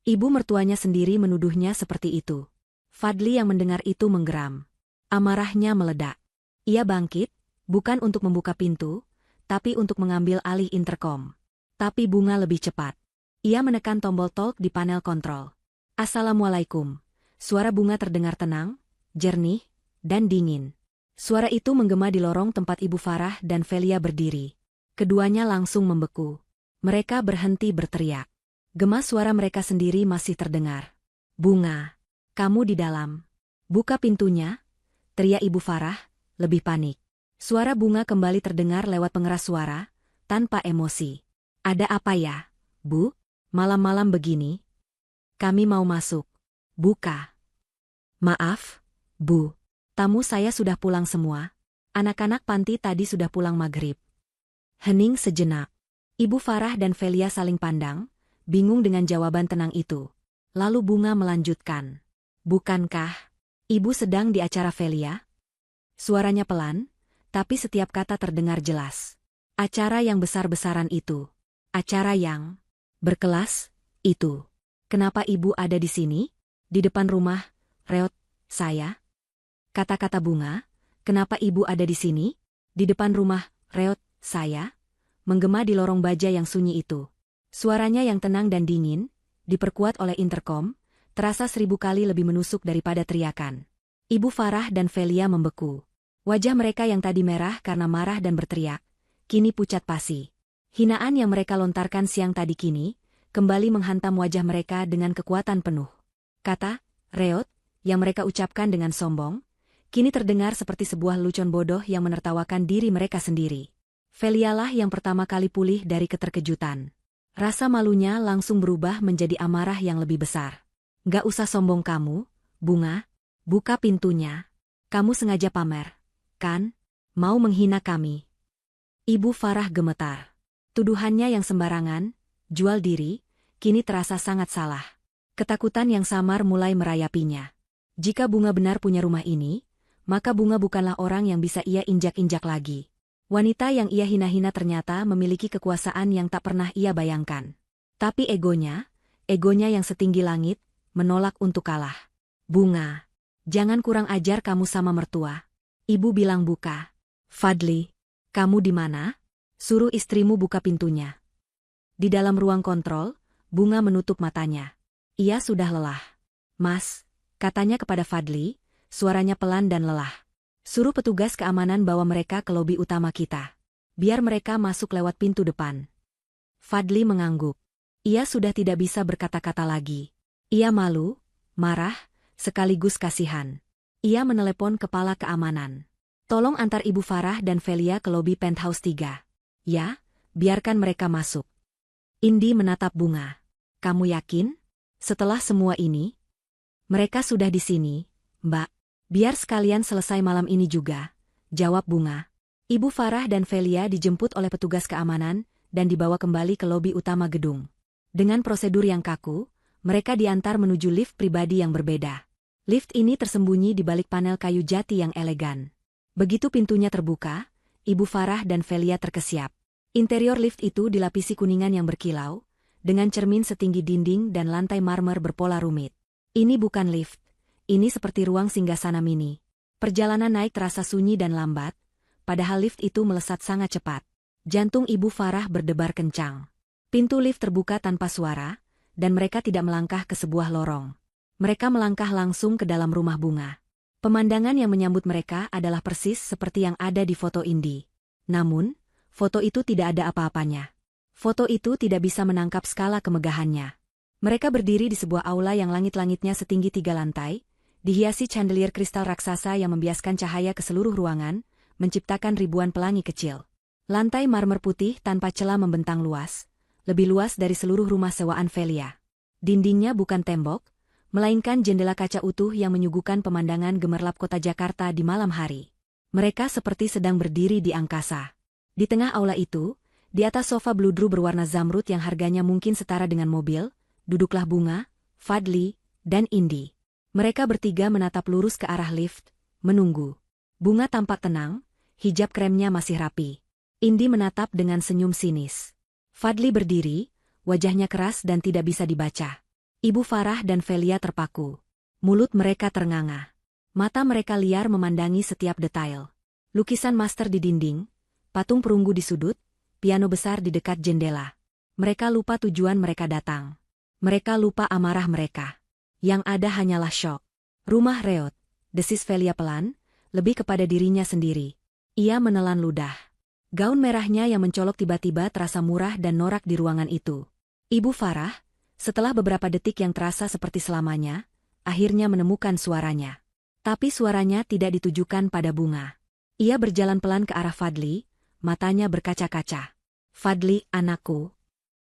Ibu mertuanya sendiri menuduhnya seperti itu. Fadli yang mendengar itu menggeram. Amarahnya meledak. Ia bangkit, bukan untuk membuka pintu, tapi untuk mengambil alih intercom. Tapi Bunga lebih cepat. Ia menekan tombol talk di panel kontrol. Assalamualaikum. Suara Bunga terdengar tenang, jernih, dan dingin. Suara itu menggema di lorong tempat Ibu Farah dan Velia berdiri. Keduanya langsung membeku. Mereka berhenti berteriak. Gema suara mereka sendiri masih terdengar. Bunga, kamu di dalam. Buka pintunya, teriak Ibu Farah, lebih panik. Suara Bunga kembali terdengar lewat pengeras suara, tanpa emosi. Ada apa ya, Bu? Malam-malam begini? Kami mau masuk. Buka. Maaf, Bu. Tamu saya sudah pulang semua. Anak-anak panti tadi sudah pulang maghrib. Hening sejenak. Ibu Farah dan Velia saling pandang, bingung dengan jawaban tenang itu. Lalu Bunga melanjutkan. Bukankah Ibu sedang di acara Velia? Suaranya pelan, tapi setiap kata terdengar jelas. Acara yang besar-besaran itu. Acara yang berkelas itu. Kenapa Ibu ada di sini? Di depan rumah, reot, saya? Kata-kata Bunga, kenapa Ibu ada di sini? Di depan rumah, reot, saya? Menggema di lorong baja yang sunyi itu. Suaranya yang tenang dan dingin, diperkuat oleh interkom, terasa 1000 kali lebih menusuk daripada teriakan. Ibu Farah dan Velia membeku. Wajah mereka yang tadi merah karena marah dan berteriak, kini pucat pasi. Hinaan yang mereka lontarkan siang tadi kini, kembali menghantam wajah mereka dengan kekuatan penuh. Kata, reot, yang mereka ucapkan dengan sombong, kini terdengar seperti sebuah lelucon bodoh yang menertawakan diri mereka sendiri. Velialah yang pertama kali pulih dari keterkejutan. Rasa malunya langsung berubah menjadi amarah yang lebih besar. Gak usah sombong kamu, Bunga. Buka pintunya. Kamu sengaja pamer, kan? Mau menghina kami. Ibu Farah gemetar. Tuduhannya yang sembarangan, jual diri, kini terasa sangat salah. Ketakutan yang samar mulai merayapinya. Jika Bunga benar punya rumah ini, maka Bunga bukanlah orang yang bisa ia injak-injak lagi. Wanita yang ia hina-hina ternyata memiliki kekuasaan yang tak pernah ia bayangkan. Tapi egonya yang setinggi langit, menolak untuk kalah. Bunga, jangan kurang ajar kamu sama mertua. Ibu bilang buka. Fadli, kamu di mana? Suruh istrimu buka pintunya. Di dalam ruang kontrol, Bunga menutup matanya. Ia sudah lelah. Mas, katanya kepada Fadli, suaranya pelan dan lelah. Suruh petugas keamanan bawa mereka ke lobi utama kita. Biar mereka masuk lewat pintu depan. Fadli mengangguk. Ia sudah tidak bisa berkata-kata lagi. Ia malu, marah, sekaligus kasihan. Ia menelepon kepala keamanan. Tolong antar Ibu Farah dan Velia ke lobi penthouse 3. Ya, biarkan mereka masuk. Indi menatap Bunga. Kamu yakin? Setelah semua ini? Mereka sudah di sini, Mbak. Biar sekalian selesai malam ini juga, jawab Bunga. Ibu Farah dan Velia dijemput oleh petugas keamanan dan dibawa kembali ke lobi utama gedung. Dengan prosedur yang kaku, mereka diantar menuju lift pribadi yang berbeda. Lift ini tersembunyi di balik panel kayu jati yang elegan. Begitu pintunya terbuka, Ibu Farah dan Velia terkesiap. Interior lift itu dilapisi kuningan yang berkilau, dengan cermin setinggi dinding dan lantai marmer berpola rumit. Ini bukan lift. Ini seperti ruang singgasana mini. Perjalanan naik terasa sunyi dan lambat, padahal lift itu melesat sangat cepat. Jantung Ibu Farah berdebar kencang. Pintu lift terbuka tanpa suara, dan mereka tidak melangkah ke sebuah lorong. Mereka melangkah langsung ke dalam rumah Bunga. Pemandangan yang menyambut mereka adalah persis seperti yang ada di foto Indi. Namun, foto itu tidak ada apa-apanya. Foto itu tidak bisa menangkap skala kemegahannya. Mereka berdiri di sebuah aula yang langit-langitnya setinggi 3 lantai, dihiasi chandelier kristal raksasa yang membiaskan cahaya ke seluruh ruangan, menciptakan ribuan pelangi kecil. Lantai marmer putih tanpa celah membentang luas, lebih luas dari seluruh rumah sewaan Velia. Dindingnya bukan tembok, melainkan jendela kaca utuh yang menyuguhkan pemandangan gemerlap kota Jakarta di malam hari. Mereka seperti sedang berdiri di angkasa. Di tengah aula itu, di atas sofa bludru berwarna zamrud yang harganya mungkin setara dengan mobil, duduklah Bunga, Fadli, dan Indi. Mereka bertiga menatap lurus ke arah lift, menunggu. Bunga tampak tenang, hijab kremnya masih rapi. Indi menatap dengan senyum sinis. Fadli berdiri, wajahnya keras dan tidak bisa dibaca. Ibu Farah dan Velia terpaku. Mulut mereka ternganga. Mata mereka liar memandangi setiap detail. Lukisan master di dinding, patung perunggu di sudut, piano besar di dekat jendela. Mereka lupa tujuan mereka datang. Mereka lupa amarah mereka. Yang ada hanyalah syok. Rumah reot, desis Velia pelan, lebih kepada dirinya sendiri. Ia menelan ludah. Gaun merahnya yang mencolok tiba-tiba terasa murah dan norak di ruangan itu. Ibu Farah, setelah beberapa detik yang terasa seperti selamanya, akhirnya menemukan suaranya. Tapi suaranya tidak ditujukan pada Bunga. Ia berjalan pelan ke arah Fadli, matanya berkaca-kaca. "Fadli, anakku."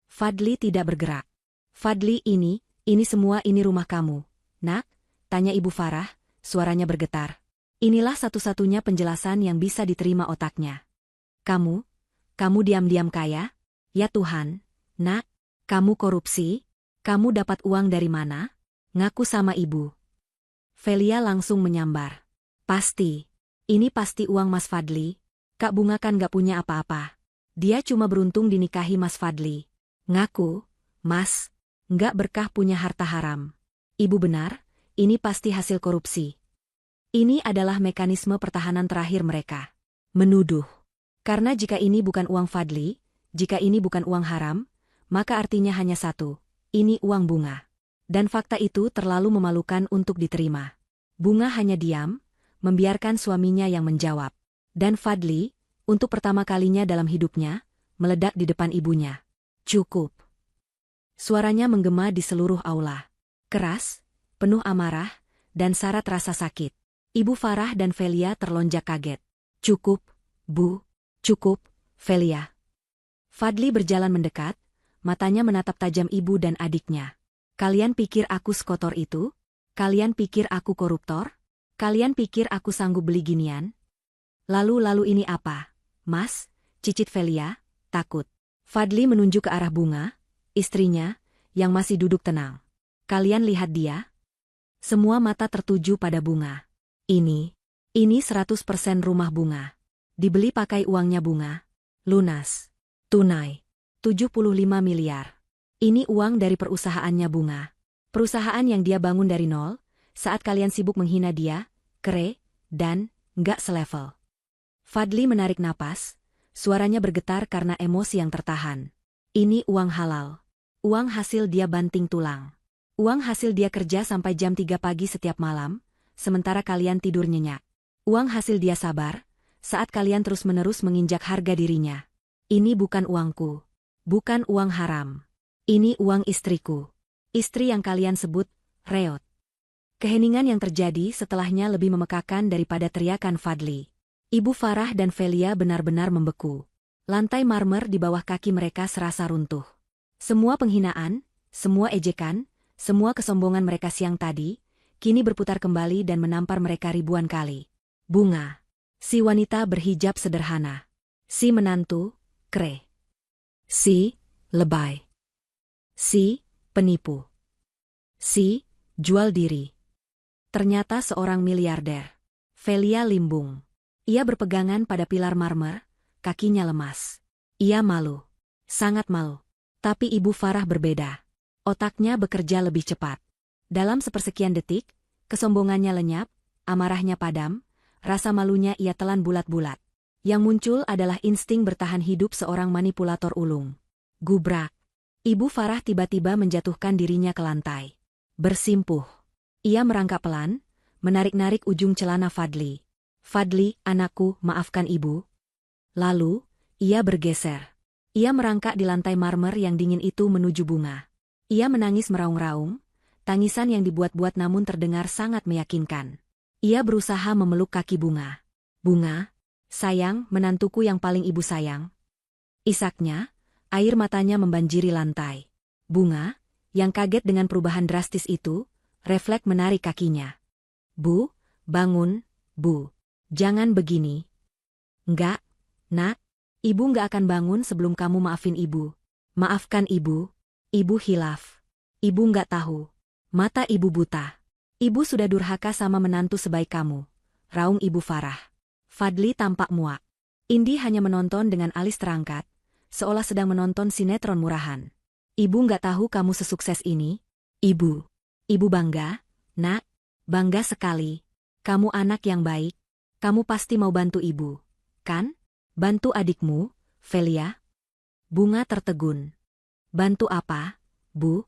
Fadli tidak bergerak. "Fadli, ini semua ini rumah kamu, nak?" tanya Ibu Farah, suaranya bergetar. Inilah satu-satunya penjelasan yang bisa diterima otaknya. Kamu diam-diam kaya? Ya Tuhan, nak, kamu korupsi? Kamu dapat uang dari mana? Ngaku sama ibu." Velia langsung menyambar. "Pasti. Ini pasti uang Mas Fadli. Kak Bunga kan gak punya apa-apa. Dia cuma beruntung dinikahi Mas Fadli. Ngaku, Mas, gak berkah punya harta haram. Ibu benar, ini pasti hasil korupsi." Ini adalah mekanisme pertahanan terakhir mereka. Menuduh. Karena jika ini bukan uang Fadli, jika ini bukan uang haram, maka artinya hanya satu, ini uang Bunga. Dan fakta itu terlalu memalukan untuk diterima. Bunga hanya diam, membiarkan suaminya yang menjawab. Dan Fadli, untuk pertama kalinya dalam hidupnya, meledak di depan ibunya. "Cukup." Suaranya menggema di seluruh aula. Keras, penuh amarah, dan syarat rasa sakit. Ibu Farah dan Velia terlonjak kaget. "Cukup, Bu. Cukup, Velia." Fadli berjalan mendekat, matanya menatap tajam ibu dan adiknya. "Kalian pikir aku sekotor itu? Kalian pikir aku koruptor? Kalian pikir aku sanggup beli ginian? Lalu ini apa, Mas?" cicit Velia, takut. Fadli menunjuk ke arah Bunga, istrinya, yang masih duduk tenang. "Kalian lihat dia?" Semua mata tertuju pada Bunga. Ini 100% rumah Bunga. Dibeli pakai uangnya Bunga. Lunas. Tunai. 75 miliar. Ini uang dari perusahaannya Bunga. Perusahaan yang dia bangun dari nol, saat kalian sibuk menghina dia, kere, dan nggak selevel. Fadli menarik napas, suaranya bergetar karena emosi yang tertahan. Ini uang halal. Uang hasil dia banting tulang. Uang hasil dia kerja sampai jam 3 pagi setiap malam, sementara kalian tidur nyenyak. Uang hasil dia sabar, saat kalian terus-menerus menginjak harga dirinya. Ini bukan uangku. Bukan uang haram. Ini uang istriku. Istri yang kalian sebut reot. Keheningan yang terjadi setelahnya lebih memekakan daripada teriakan Fadli. Ibu Farah dan Velia benar-benar membeku. Lantai marmer di bawah kaki mereka serasa runtuh. Semua penghinaan, semua ejekan, semua kesombongan mereka siang tadi, kini berputar kembali dan menampar mereka ribuan kali. Bunga. Si wanita berhijab sederhana. Si menantu, kere. Si, lebay. Si, penipu. Si, jual diri. Ternyata seorang miliarder. Velia limbung. Ia berpegangan pada pilar marmer, kakinya lemas. Ia malu. Sangat malu. Tapi Ibu Farah berbeda. Otaknya bekerja lebih cepat. Dalam sepersekian detik, kesombongannya lenyap, amarahnya padam, rasa malunya ia telan bulat-bulat. Yang muncul adalah insting bertahan hidup seorang manipulator ulung. Gubrak. Ibu Farah tiba-tiba menjatuhkan dirinya ke lantai. Bersimpuh. Ia merangkak pelan, menarik-narik ujung celana Fadli. "Fadli, anakku, maafkan ibu." Lalu, ia bergeser. Ia merangkak di lantai marmer yang dingin itu menuju Bunga. Ia menangis meraung-raung, tangisan yang dibuat-buat namun terdengar sangat meyakinkan. Ia berusaha memeluk kaki Bunga. "Bunga, sayang, menantuku yang paling ibu sayang." Isaknya, air matanya membanjiri lantai. Bunga, yang kaget dengan perubahan drastis itu, refleks menarik kakinya. "Bu, bangun, Bu. Jangan begini." "Enggak, nak. Ibu enggak akan bangun sebelum kamu maafin ibu." "Maafkan ibu. Ibu hilaf. Ibu enggak tahu. Mata ibu buta. Ibu sudah durhaka sama menantu sebaik kamu," raung Ibu Farah. Fadli tampak muak. Indi hanya menonton dengan alis terangkat, seolah sedang menonton sinetron murahan. "Ibu enggak tahu kamu sesukses ini. Ibu. Ibu bangga, nak. Bangga sekali. Kamu anak yang baik. Kamu pasti mau bantu ibu, kan? Bantu adikmu, Velia." Bunga tertegun. "Bantu apa, Bu?"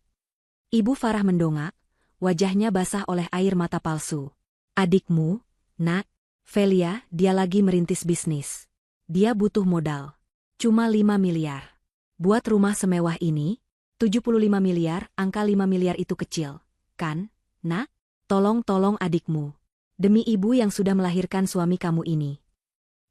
Ibu Farah mendongak, wajahnya basah oleh air mata palsu. "Adikmu, nak. Velia, dia lagi merintis bisnis. Dia butuh modal. Cuma 5 miliar. Buat rumah semewah ini, 75 miliar, angka 5 miliar itu kecil. Kan, nak? Tolong adikmu. Demi ibu yang sudah melahirkan suami kamu ini.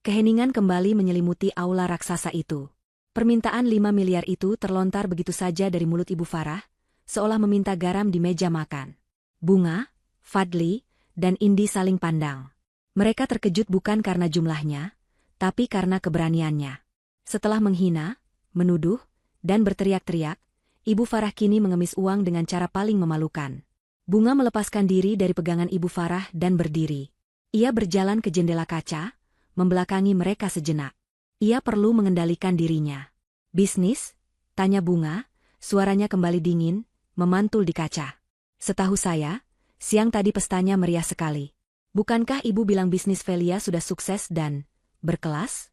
Keheningan kembali menyelimuti aula raksasa itu. Permintaan 5 miliar itu terlontar begitu saja dari mulut Ibu Farah, seolah meminta garam di meja makan. Bunga, Fadli, dan Indi saling pandang. Mereka terkejut bukan karena jumlahnya, tapi karena keberaniannya. Setelah menghina, menuduh, dan berteriak-teriak, Ibu Farah kini mengemis uang dengan cara paling memalukan. Bunga melepaskan diri dari pegangan Ibu Farah dan berdiri. Ia berjalan ke jendela kaca, membelakangi mereka sejenak. Ia perlu mengendalikan dirinya. Bisnis? Tanya Bunga, suaranya kembali dingin, memantul di kaca. Setahu saya, siang tadi pestanya meriah sekali. Bukankah ibu bilang bisnis Velia sudah sukses dan berkelas?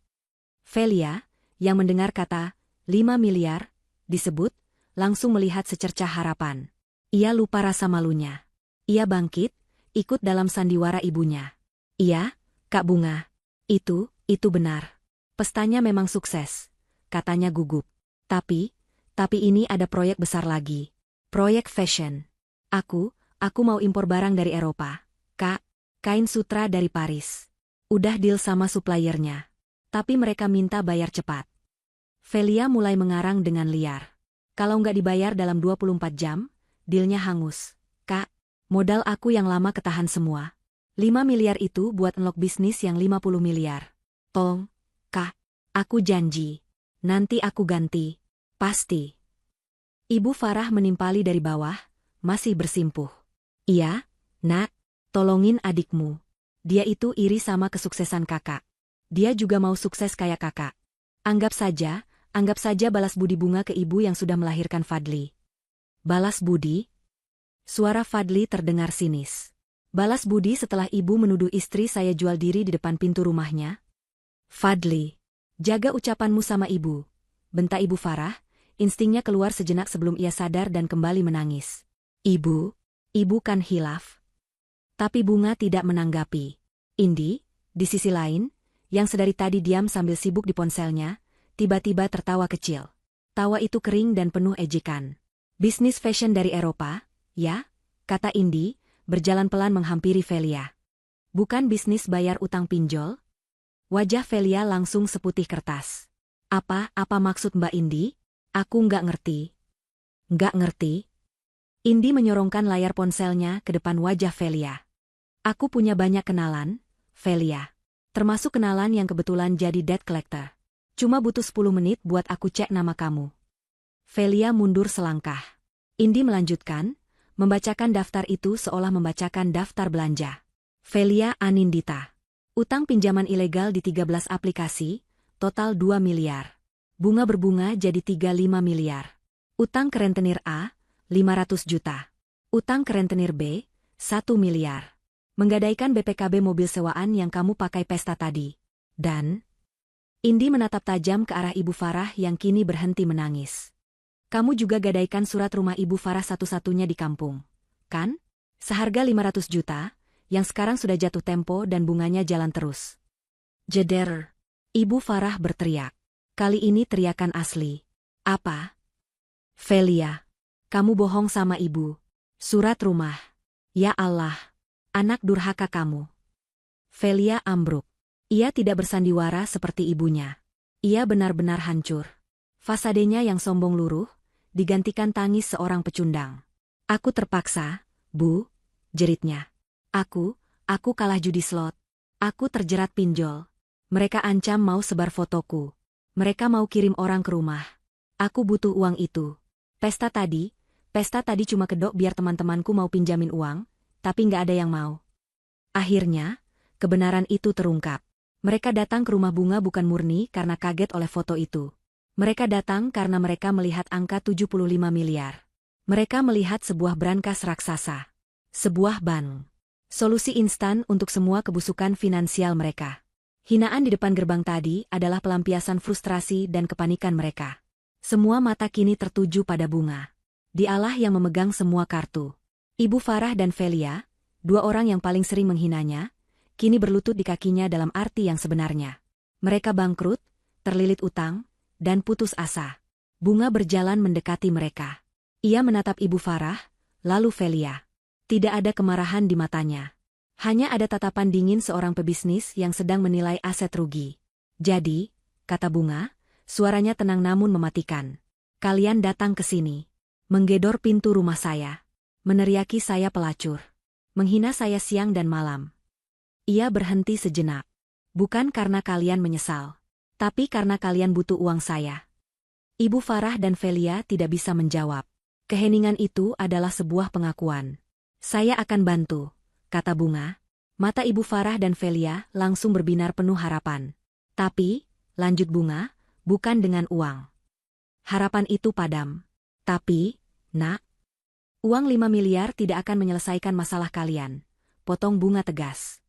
Velia, yang mendengar kata 5 miliar disebut, langsung melihat secercah harapan. Ia lupa rasa malunya. Ia bangkit, ikut dalam sandiwara ibunya. Iya, Kak Bunga. Itu benar. Pestanya memang sukses, katanya gugup. Tapi ini ada proyek besar lagi. Proyek fashion. Aku mau impor barang dari Eropa. Kak. Kain sutra dari Paris. Udah deal sama suppliernya. Tapi mereka minta bayar cepat. Velia mulai mengarang dengan liar. Kalau nggak dibayar dalam 24 jam, dealnya hangus. Kak, modal aku yang lama ketahan semua. 5 miliar itu buat unlock bisnis yang 50 miliar. Tolong, Kak, aku janji. Nanti aku ganti. Pasti. Ibu Farah menimpali dari bawah, masih bersimpuh. Iya, nak. Tolongin adikmu. Dia itu iri sama kesuksesan kakak. Dia juga mau sukses kayak kakak. Anggap saja balas budi Bunga ke ibu yang sudah melahirkan Fadli. Balas budi? Suara Fadli terdengar sinis. Balas budi setelah ibu menuduh istri saya jual diri di depan pintu rumahnya? Fadli, jaga ucapanmu sama ibu. Bentak Ibu Farah, instingnya keluar sejenak sebelum ia sadar dan kembali menangis. Ibu kan hilaf. Tapi Bunga tidak menanggapi. Indi, di sisi lain, yang sedari tadi diam sambil sibuk di ponselnya, tiba-tiba tertawa kecil. Tawa itu kering dan penuh ejekan. Bisnis fashion dari Eropa, ya? Kata Indi, berjalan pelan menghampiri Velia. Bukan bisnis bayar utang pinjol? Wajah Velia langsung seputih kertas. Apa maksud Mbak Indi? Aku nggak ngerti. Nggak ngerti? Indi menyorongkan layar ponselnya ke depan wajah Velia. Aku punya banyak kenalan, Velia. Termasuk kenalan yang kebetulan jadi debt collector. Cuma butuh 10 menit buat aku cek nama kamu. Velia mundur selangkah. Indi melanjutkan, membacakan daftar itu seolah membacakan daftar belanja. Velia Anindita. Utang pinjaman ilegal di 13 aplikasi, total 2 miliar. Bunga berbunga jadi 35 miliar. Utang ke rentenir A, 500 juta. Utang ke rentenir B, 1 miliar. Menggadaikan BPKB mobil sewaan yang kamu pakai pesta tadi. Dan Indi menatap tajam ke arah Ibu Farah yang kini berhenti menangis. Kamu juga gadaikan surat rumah Ibu Farah satu-satunya di kampung, kan? Seharga 500 juta, yang sekarang sudah jatuh tempo dan bunganya jalan terus. Jeder. Ibu Farah berteriak. Kali ini teriakan asli. Apa? Velia, kamu bohong sama ibu. Surat rumah. Ya Allah. Anak durhaka kamu. Velia ambruk. Ia tidak bersandiwara seperti ibunya. Ia benar-benar hancur. Fasadenya yang sombong luruh, digantikan tangis seorang pecundang. Aku terpaksa, Bu, jeritnya. Aku kalah judi slot. Aku terjerat pinjol. Mereka ancam mau sebar fotoku. Mereka mau kirim orang ke rumah. Aku butuh uang itu. Pesta tadi cuma kedok biar teman-temanku mau pinjamin uang, tapi nggak ada yang mau. Akhirnya, kebenaran itu terungkap. Mereka datang ke rumah Bunga bukan murni karena kaget oleh foto itu. Mereka datang karena mereka melihat angka 75 miliar. Mereka melihat sebuah brankas raksasa. Sebuah bank. Solusi instan untuk semua kebusukan finansial mereka. Hinaan di depan gerbang tadi adalah pelampiasan frustrasi dan kepanikan mereka. Semua mata kini tertuju pada Bunga. Dialah yang memegang semua kartu. Ibu Farah dan Velia, dua orang yang paling sering menghinanya, kini berlutut di kakinya dalam arti yang sebenarnya. Mereka bangkrut, terlilit utang, dan putus asa. Bunga berjalan mendekati mereka. Ia menatap Ibu Farah, lalu Velia. Tidak ada kemarahan di matanya. Hanya ada tatapan dingin seorang pebisnis yang sedang menilai aset rugi. Jadi, kata Bunga, suaranya tenang namun mematikan. Kalian datang ke sini. Menggedor pintu rumah saya. Meneriaki saya pelacur. Menghina saya siang dan malam. Ia berhenti sejenak. Bukan karena kalian menyesal. Tapi karena kalian butuh uang saya. Ibu Farah dan Velia tidak bisa menjawab. Keheningan itu adalah sebuah pengakuan. Saya akan bantu, kata Bunga. Mata Ibu Farah dan Velia langsung berbinar penuh harapan. Tapi, lanjut Bunga, bukan dengan uang. Harapan itu padam. Tapi, nak, uang 5 miliar tidak akan menyelesaikan masalah kalian. Potong Bunga tegas.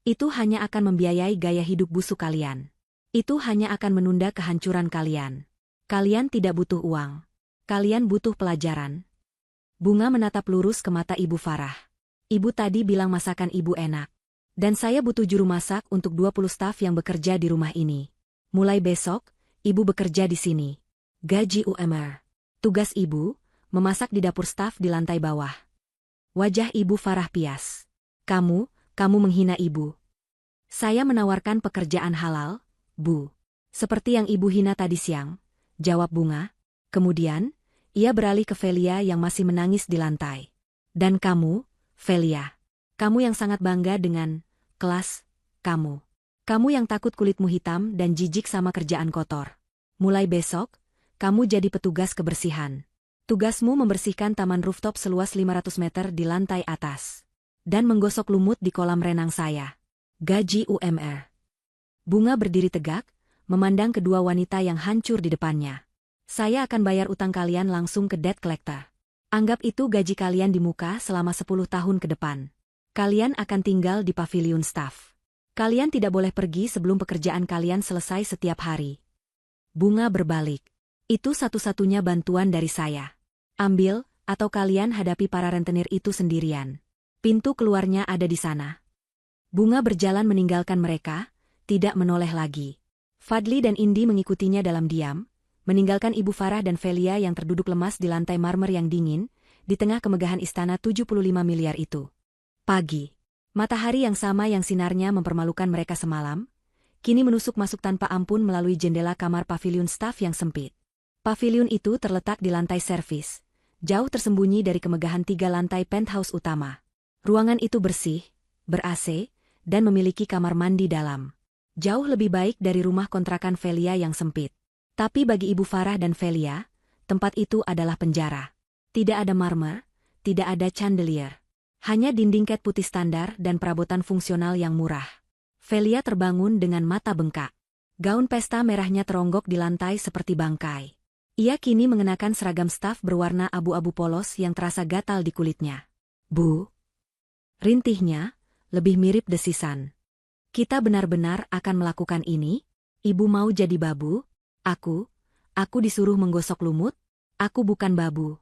Itu hanya akan membiayai gaya hidup busuk kalian. Itu hanya akan menunda kehancuran kalian. Kalian tidak butuh uang. Kalian butuh pelajaran. Bunga menatap lurus ke mata Ibu Farah. Ibu tadi bilang masakan ibu enak. Dan saya butuh juru masak untuk 20 staf yang bekerja di rumah ini. Mulai besok, ibu bekerja di sini. Gaji UMR. Tugas ibu, memasak di dapur staf di lantai bawah. Wajah Ibu Farah pias. Kamu menghina ibu. Saya menawarkan pekerjaan halal, Bu. Seperti yang ibu hina tadi siang, jawab Bunga. Kemudian, ia beralih ke Velia yang masih menangis di lantai. Dan kamu, Velia. Kamu yang sangat bangga dengan kelas kamu. Kamu yang takut kulitmu hitam dan jijik sama kerjaan kotor. Mulai besok, kamu jadi petugas kebersihan. Tugasmu membersihkan taman rooftop seluas 500 meter di lantai atas. Dan menggosok lumut di kolam renang saya. Gaji UMR. Bunga berdiri tegak, memandang kedua wanita yang hancur di depannya. Saya akan bayar utang kalian langsung ke debt collector. Anggap itu gaji kalian di muka selama 10 tahun ke depan. Kalian akan tinggal di pavilion staff. Kalian tidak boleh pergi sebelum pekerjaan kalian selesai setiap hari. Bunga berbalik. Itu satu-satunya bantuan dari saya. Ambil, atau kalian hadapi para rentenir itu sendirian. Pintu keluarnya ada di sana. Bunga berjalan meninggalkan mereka, tidak menoleh lagi. Fadli dan Indi mengikutinya dalam diam, meninggalkan Ibu Farah dan Velia yang terduduk lemas di lantai marmer yang dingin, di tengah kemegahan istana 75 miliar itu. Pagi. Matahari yang sama yang sinarnya mempermalukan mereka semalam, kini menusuk masuk tanpa ampun melalui jendela kamar pavilion staff yang sempit. Pavilion itu terletak di lantai servis, jauh tersembunyi dari kemegahan 3 lantai penthouse utama. Ruangan itu bersih, ber-AC, dan memiliki kamar mandi dalam. Jauh lebih baik dari rumah kontrakan Velia yang sempit. Tapi bagi Ibu Farah dan Velia, tempat itu adalah penjara. Tidak ada marmer, tidak ada chandelier. Hanya dinding cat putih standar dan perabotan fungsional yang murah. Velia terbangun dengan mata bengkak. Gaun pesta merahnya teronggok di lantai seperti bangkai. Ia kini mengenakan seragam staf berwarna abu-abu polos yang terasa gatal di kulitnya. Bu. Rintihnya, lebih mirip desisan. Kita benar-benar akan melakukan ini? Ibu mau jadi babu? Aku disuruh menggosok lumut? Aku bukan babu.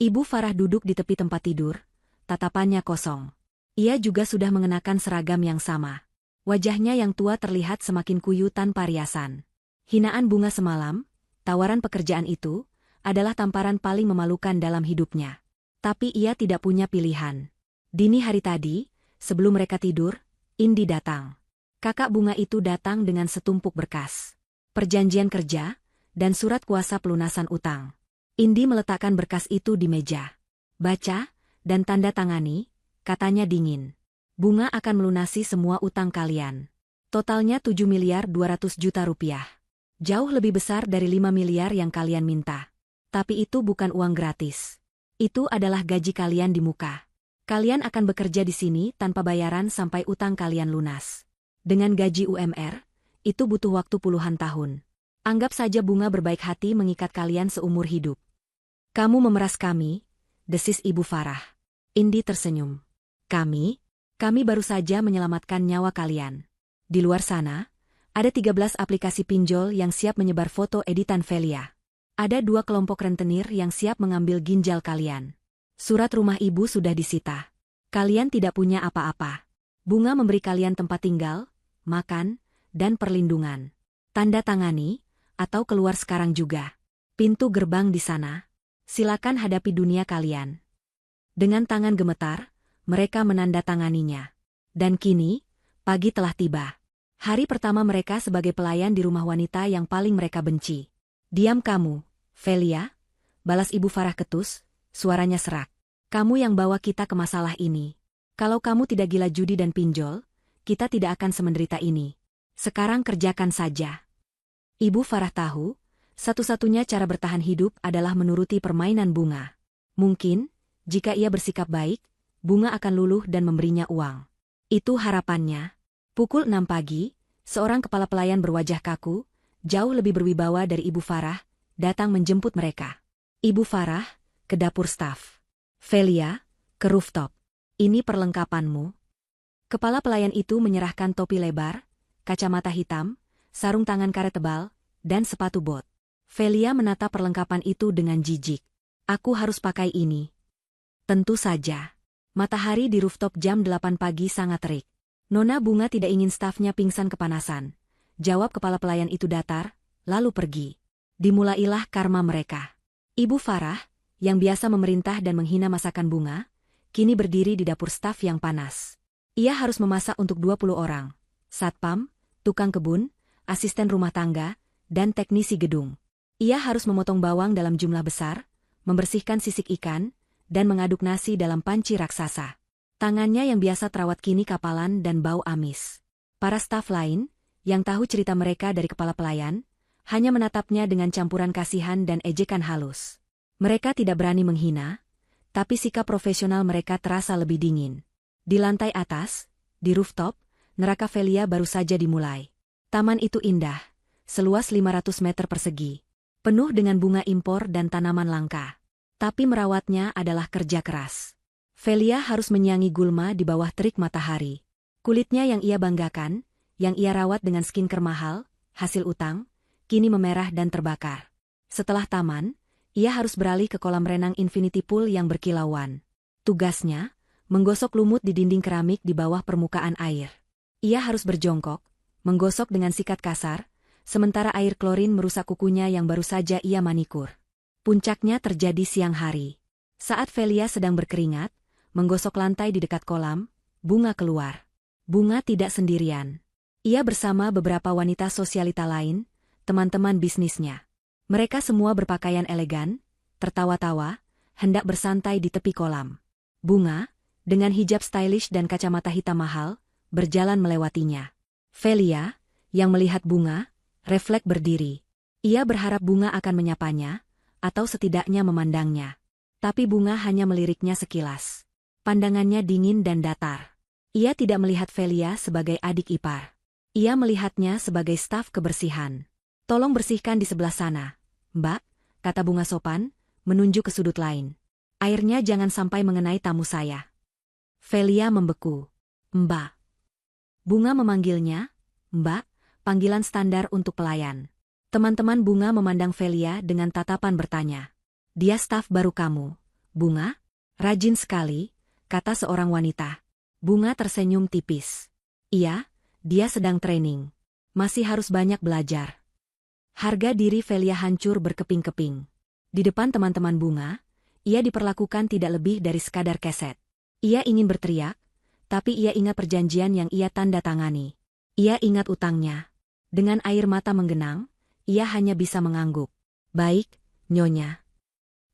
Ibu Farah duduk di tepi tempat tidur, tatapannya kosong. Ia juga sudah mengenakan seragam yang sama. Wajahnya yang tua terlihat semakin kuyu tanpa riasan. Hinaan Bunga semalam, tawaran pekerjaan itu, adalah tamparan paling memalukan dalam hidupnya. Tapi ia tidak punya pilihan. Dini hari tadi, sebelum mereka tidur, Indi datang. Kakak Bunga itu datang dengan setumpuk berkas. Perjanjian kerja, dan surat kuasa pelunasan utang. Indi meletakkan berkas itu di meja. Baca, dan tanda tangani, katanya dingin. Bunga akan melunasi semua utang kalian. Totalnya 7 miliar 200 juta rupiah. Jauh lebih besar dari 5 miliar yang kalian minta. Tapi itu bukan uang gratis. Itu adalah gaji kalian di muka. Kalian akan bekerja di sini tanpa bayaran sampai utang kalian lunas. Dengan gaji UMR, itu butuh waktu puluhan tahun. Anggap saja Bunga berbaik hati mengikat kalian seumur hidup. Kamu memeras kami, desis Ibu Farah. Indi tersenyum. Kami baru saja menyelamatkan nyawa kalian. Di luar sana, ada 13 aplikasi pinjol yang siap menyebar foto editan Velia. Ada 2 kelompok rentenir yang siap mengambil ginjal kalian. Surat rumah ibu sudah disita. Kalian tidak punya apa-apa. Bunga memberi kalian tempat tinggal, makan, dan perlindungan. Tanda tangani, atau keluar sekarang juga. Pintu gerbang di sana. Silakan hadapi dunia kalian. Dengan tangan gemetar, mereka menandatanganinya. Dan kini, pagi telah tiba. Hari pertama mereka sebagai pelayan di rumah wanita yang paling mereka benci. Diam kamu, Velia, balas Ibu Farah ketus, suaranya serak. Kamu yang bawa kita ke masalah ini. Kalau kamu tidak gila judi dan pinjol, kita tidak akan semenderita ini. Sekarang kerjakan saja. Ibu Farah tahu, satu-satunya cara bertahan hidup adalah menuruti permainan Bunga. Mungkin, jika ia bersikap baik, Bunga akan luluh dan memberinya uang. Itu harapannya. Pukul 6 pagi, seorang kepala pelayan berwajah kaku, jauh lebih berwibawa dari Ibu Farah, datang menjemput mereka. Ibu Farah, ke dapur staf. Velia, ke rooftop. Ini perlengkapanmu. Kepala pelayan itu menyerahkan topi lebar, kacamata hitam, sarung tangan karet tebal, dan sepatu bot. Velia menatap perlengkapan itu dengan jijik. Aku harus pakai ini. Tentu saja. Matahari di rooftop jam 8 pagi sangat terik. Nona Bunga tidak ingin stafnya pingsan kepanasan. Jawab kepala pelayan itu datar, lalu pergi. Dimulailah karma mereka. Ibu Farah, yang biasa memerintah dan menghina masakan Bunga, kini berdiri di dapur staf yang panas. Ia harus memasak untuk 20 orang. Satpam, tukang kebun, asisten rumah tangga, dan teknisi gedung. Ia harus memotong bawang dalam jumlah besar, membersihkan sisik ikan, dan mengaduk nasi dalam panci raksasa. Tangannya yang biasa terawat kini kapalan dan bau amis. Para staf lain, yang tahu cerita mereka dari kepala pelayan, hanya menatapnya dengan campuran kasihan dan ejekan halus. Mereka tidak berani menghina, tapi sikap profesional mereka terasa lebih dingin. Di lantai atas, di rooftop, neraka Velia baru saja dimulai. Taman itu indah, seluas 500 meter persegi. Penuh dengan bunga impor dan tanaman langka. Tapi merawatnya adalah kerja keras. Velia harus menyangi gulma di bawah terik matahari. Kulitnya yang ia banggakan, yang ia rawat dengan skincare mahal, hasil utang, kini memerah dan terbakar. Setelah taman, ia harus beralih ke kolam renang infinity pool yang berkilauan. Tugasnya, menggosok lumut di dinding keramik di bawah permukaan air. Ia harus berjongkok, menggosok dengan sikat kasar, sementara air klorin merusak kukunya yang baru saja ia manikur. Puncaknya terjadi siang hari. Saat Velia sedang berkeringat, menggosok lantai di dekat kolam, Bunga keluar. Bunga tidak sendirian. Ia bersama beberapa wanita sosialita lain, teman-teman bisnisnya. Mereka semua berpakaian elegan, tertawa-tawa, hendak bersantai di tepi kolam. Bunga, dengan hijab stylish dan kacamata hitam mahal, berjalan melewatinya. Velia, yang melihat Bunga, refleks berdiri. Ia berharap Bunga akan menyapanya, atau setidaknya memandangnya. Tapi Bunga hanya meliriknya sekilas. Pandangannya dingin dan datar. Ia tidak melihat Velia sebagai adik ipar. Ia melihatnya sebagai staf kebersihan. Tolong bersihkan di sebelah sana, Mbak, kata Bunga sopan, menunjuk ke sudut lain. Airnya jangan sampai mengenai tamu saya. Velia membeku. Mbak. Bunga memanggilnya, Mbak, panggilan standar untuk pelayan. Teman-teman Bunga memandang Velia dengan tatapan bertanya. Dia staf baru kamu, Bunga? Rajin sekali, kata seorang wanita. Bunga tersenyum tipis. Iya, dia sedang training. Masih harus banyak belajar. Harga diri Velia hancur berkeping-keping. Di depan teman-teman Bunga, ia diperlakukan tidak lebih dari sekadar keset. Ia ingin berteriak, tapi ia ingat perjanjian yang ia tanda tangani. Ia ingat utangnya. Dengan air mata menggenang, ia hanya bisa mengangguk. Baik, Nyonya.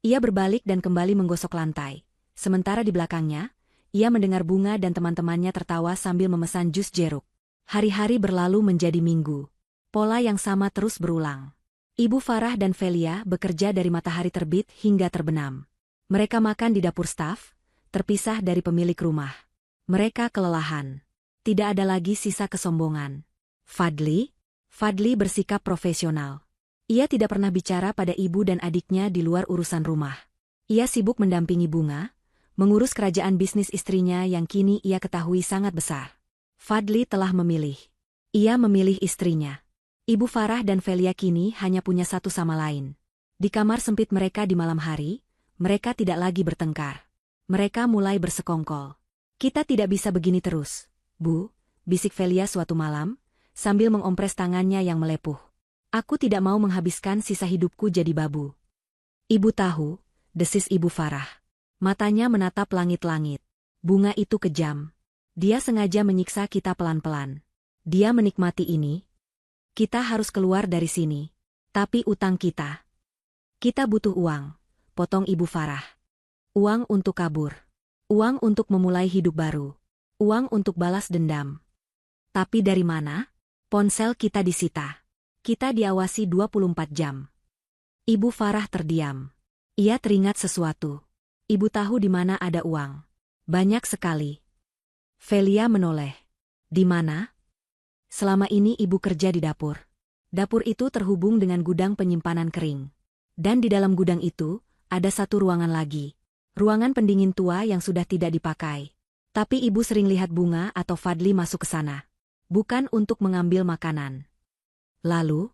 Ia berbalik dan kembali menggosok lantai. Sementara di belakangnya, ia mendengar Bunga dan teman-temannya tertawa sambil memesan jus jeruk. Hari-hari berlalu menjadi minggu. Pola yang sama terus berulang. Ibu Farah dan Velia bekerja dari matahari terbit hingga terbenam. Mereka makan di dapur staf, terpisah dari pemilik rumah. Mereka kelelahan. Tidak ada lagi sisa kesombongan. Fadli bersikap profesional. Ia tidak pernah bicara pada ibu dan adiknya di luar urusan rumah. Ia sibuk mendampingi Bunga, mengurus kerajaan bisnis istrinya yang kini ia ketahui sangat besar. Fadli telah memilih. Ia memilih istrinya. Ibu Farah dan Velia kini hanya punya satu sama lain. Di kamar sempit mereka di malam hari, mereka tidak lagi bertengkar. Mereka mulai bersekongkol. Kita tidak bisa begini terus, Bu, bisik Velia suatu malam, sambil mengompres tangannya yang melepuh. Aku tidak mau menghabiskan sisa hidupku jadi babu. Ibu tahu, desis Ibu Farah. Matanya menatap langit-langit. Bunga itu kejam. Dia sengaja menyiksa kita pelan-pelan. Dia menikmati ini. Kita harus keluar dari sini. Tapi utang kita. Kita butuh uang, potong Ibu Farah. Uang untuk kabur. Uang untuk memulai hidup baru. Uang untuk balas dendam. Tapi dari mana? Ponsel kita disita. Kita diawasi 24 jam. Ibu Farah terdiam. Ia teringat sesuatu. Ibu tahu di mana ada uang. Banyak sekali. Velia menoleh. Di mana? Selama ini ibu kerja di dapur. Dapur itu terhubung dengan gudang penyimpanan kering. Dan di dalam gudang itu, ada satu ruangan lagi. Ruangan pendingin tua yang sudah tidak dipakai. Tapi ibu sering lihat Bunga atau Fadli masuk ke sana. Bukan untuk mengambil makanan. Lalu,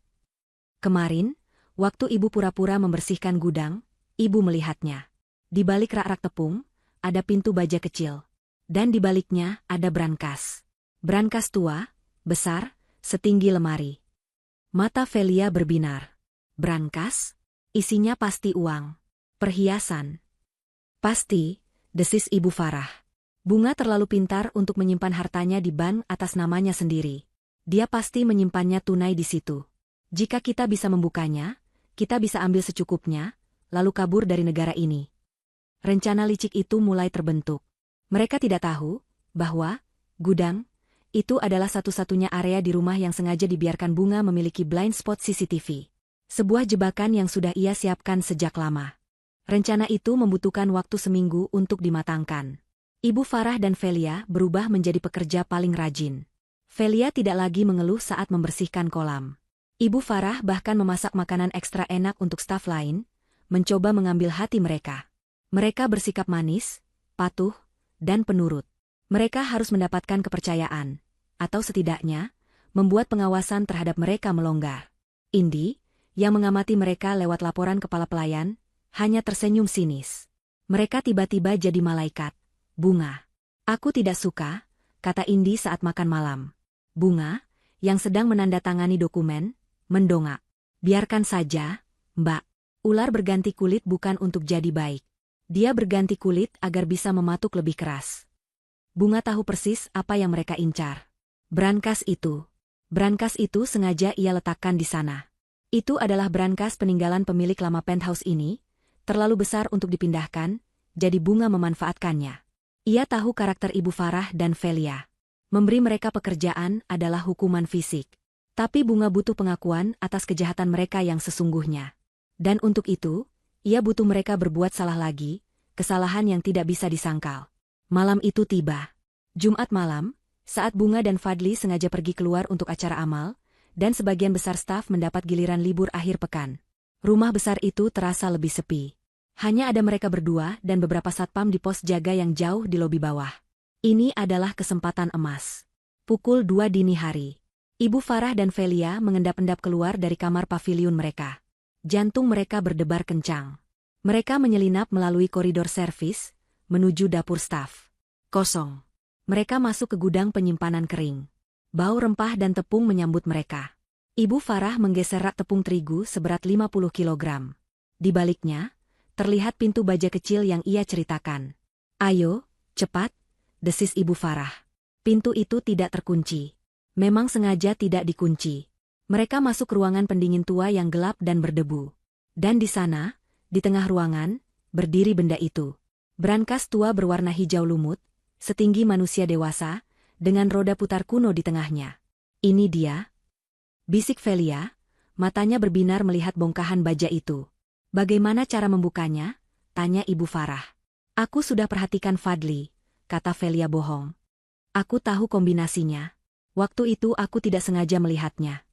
kemarin, waktu ibu pura-pura membersihkan gudang, ibu melihatnya. Di balik rak-rak tepung, ada pintu baja kecil. Dan di baliknya ada brankas. Brankas tua, besar, setinggi lemari. Mata Velia berbinar. Brankas? Isinya pasti uang. Perhiasan. Pasti, desis Ibu Farah. Bunga terlalu pintar untuk menyimpan hartanya di bank atas namanya sendiri. Dia pasti menyimpannya tunai di situ. Jika kita bisa membukanya, kita bisa ambil secukupnya, lalu kabur dari negara ini. Rencana licik itu mulai terbentuk. Mereka tidak tahu bahwa gudang itu adalah satu-satunya area di rumah yang sengaja dibiarkan Bunga memiliki blind spot CCTV. Sebuah jebakan yang sudah ia siapkan sejak lama. Rencana itu membutuhkan waktu seminggu untuk dimatangkan. Ibu Farah dan Velia berubah menjadi pekerja paling rajin. Velia tidak lagi mengeluh saat membersihkan kolam. Ibu Farah bahkan memasak makanan ekstra enak untuk staf lain, mencoba mengambil hati mereka. Mereka bersikap manis, patuh, dan penurut. Mereka harus mendapatkan kepercayaan, atau setidaknya, membuat pengawasan terhadap mereka melonggar. Indi, yang mengamati mereka lewat laporan kepala pelayan, hanya tersenyum sinis. Mereka tiba-tiba jadi malaikat. Bunga. Aku tidak suka, kata Indi saat makan malam. Bunga, yang sedang menandatangani dokumen, mendongak. Biarkan saja, Mbak. Ular berganti kulit bukan untuk jadi baik. Dia berganti kulit agar bisa mematuk lebih keras. Bunga tahu persis apa yang mereka incar. Brankas itu. Brankas itu sengaja ia letakkan di sana. Itu adalah brankas peninggalan pemilik lama penthouse ini, terlalu besar untuk dipindahkan, jadi Bunga memanfaatkannya. Ia tahu karakter Ibu Farah dan Velia. Memberi mereka pekerjaan adalah hukuman fisik. Tapi Bunga butuh pengakuan atas kejahatan mereka yang sesungguhnya. Dan untuk itu, ia butuh mereka berbuat salah lagi, kesalahan yang tidak bisa disangkal. Malam itu tiba. Jumat malam, saat Bunga dan Fadli sengaja pergi keluar untuk acara amal, dan sebagian besar staf mendapat giliran libur akhir pekan. Rumah besar itu terasa lebih sepi. Hanya ada mereka berdua dan beberapa satpam di pos jaga yang jauh di lobi bawah. Ini adalah kesempatan emas. Pukul 2 dini hari. Ibu Farah dan Velia mengendap-endap keluar dari kamar paviliun mereka. Jantung mereka berdebar kencang. Mereka menyelinap melalui koridor servis, menuju dapur staf. Kosong. Mereka masuk ke gudang penyimpanan kering. Bau rempah dan tepung menyambut mereka. Ibu Farah menggeser rak tepung terigu seberat 50 kilogram. Di baliknya, terlihat pintu baja kecil yang ia ceritakan. Ayo, cepat, desis Ibu Farah. Pintu itu tidak terkunci. Memang sengaja tidak dikunci. Mereka masuk ruangan pendingin tua yang gelap dan berdebu. Dan di sana, di tengah ruangan, berdiri benda itu. Brankas tua berwarna hijau lumut, setinggi manusia dewasa, dengan roda putar kuno di tengahnya. Ini dia? Bisik Velia, matanya berbinar melihat bongkahan baja itu. Bagaimana cara membukanya? Tanya Ibu Farah. Aku sudah perhatikan Fadli, kata Velia bohong. Aku tahu kombinasinya. Waktu itu aku tidak sengaja melihatnya.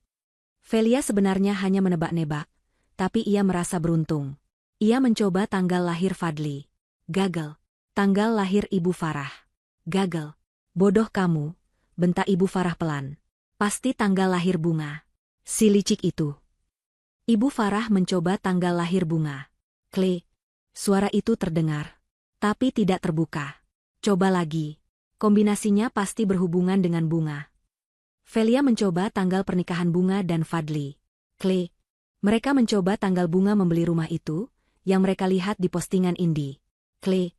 Velia sebenarnya hanya menebak-nebak, tapi ia merasa beruntung. Ia mencoba tanggal lahir Fadli. Gagal. Tanggal lahir Ibu Farah. Gagal. Bodoh kamu, bentak Ibu Farah pelan. Pasti tanggal lahir Bunga. Si licik itu. Ibu Farah mencoba tanggal lahir Bunga. Klik. Suara itu terdengar. Tapi tidak terbuka. Coba lagi. Kombinasinya pasti berhubungan dengan bunga. Velia mencoba tanggal pernikahan Bunga dan Fadli. Klik. Mereka mencoba tanggal Bunga membeli rumah itu, yang mereka lihat di postingan Indi. Klik.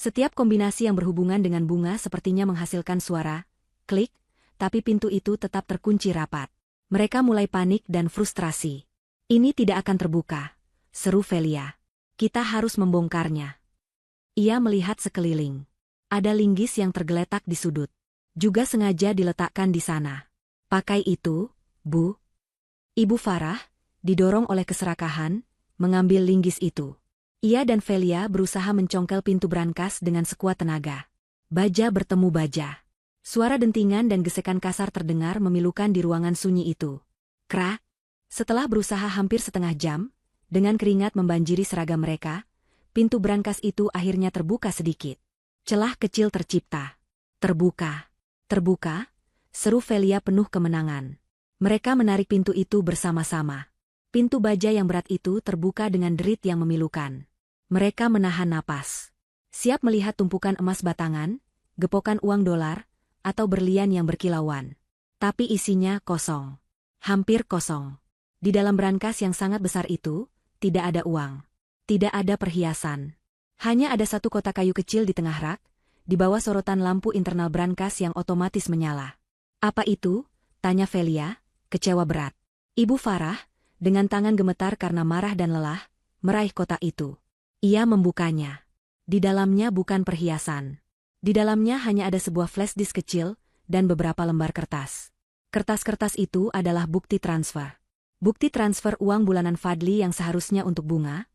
Setiap kombinasi yang berhubungan dengan Bunga sepertinya menghasilkan suara. Klik, tapi pintu itu tetap terkunci rapat. Mereka mulai panik dan frustrasi. Ini tidak akan terbuka, seru Velia. Kita harus membongkarnya. Ia melihat sekeliling. Ada linggis yang tergeletak di sudut. Juga sengaja diletakkan di sana. Pakai itu, Bu. Ibu Farah, didorong oleh keserakahan, mengambil linggis itu. Ia dan Velia berusaha mencongkel pintu brankas dengan sekuat tenaga. Baja bertemu baja. Suara dentingan dan gesekan kasar terdengar memilukan di ruangan sunyi itu. Krak. Setelah berusaha hampir setengah jam, dengan keringat membanjiri seragam mereka, pintu brankas itu akhirnya terbuka sedikit. Celah kecil tercipta. Terbuka. Terbuka, seru Velia penuh kemenangan. Mereka menarik pintu itu bersama-sama. Pintu baja yang berat itu terbuka dengan derit yang memilukan. Mereka menahan napas. Siap melihat tumpukan emas batangan, gepokan uang dolar, atau berlian yang berkilauan. Tapi isinya kosong. Hampir kosong. Di dalam brankas yang sangat besar itu, tidak ada uang. Tidak ada perhiasan. Hanya ada satu kotak kayu kecil di tengah rak, di bawah sorotan lampu internal brankas yang otomatis menyala. Apa itu? Tanya Velia, kecewa berat. Ibu Farah, dengan tangan gemetar karena marah dan lelah, meraih kotak itu. Ia membukanya. Di dalamnya bukan perhiasan. Di dalamnya hanya ada sebuah flash disk kecil dan beberapa lembar kertas. Kertas-kertas itu adalah bukti transfer. Bukti transfer uang bulanan Fadli yang seharusnya untuk Bunga,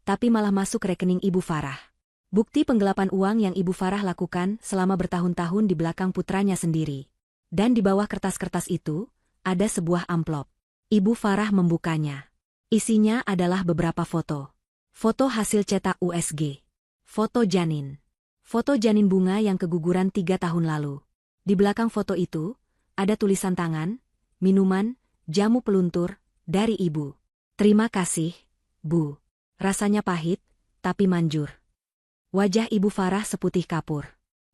tapi malah masuk rekening Ibu Farah. Bukti penggelapan uang yang Ibu Farah lakukan selama bertahun-tahun di belakang putranya sendiri. Dan di bawah kertas-kertas itu, ada sebuah amplop. Ibu Farah membukanya. Isinya adalah beberapa foto. Foto hasil cetak USG. Foto janin. Foto janin Bunga yang keguguran 3 tahun lalu. Di belakang foto itu, ada tulisan tangan, minuman, jamu peluntur, dari Ibu. Terima kasih, Bu. Rasanya pahit, tapi manjur. Wajah Ibu Farah seputih kapur.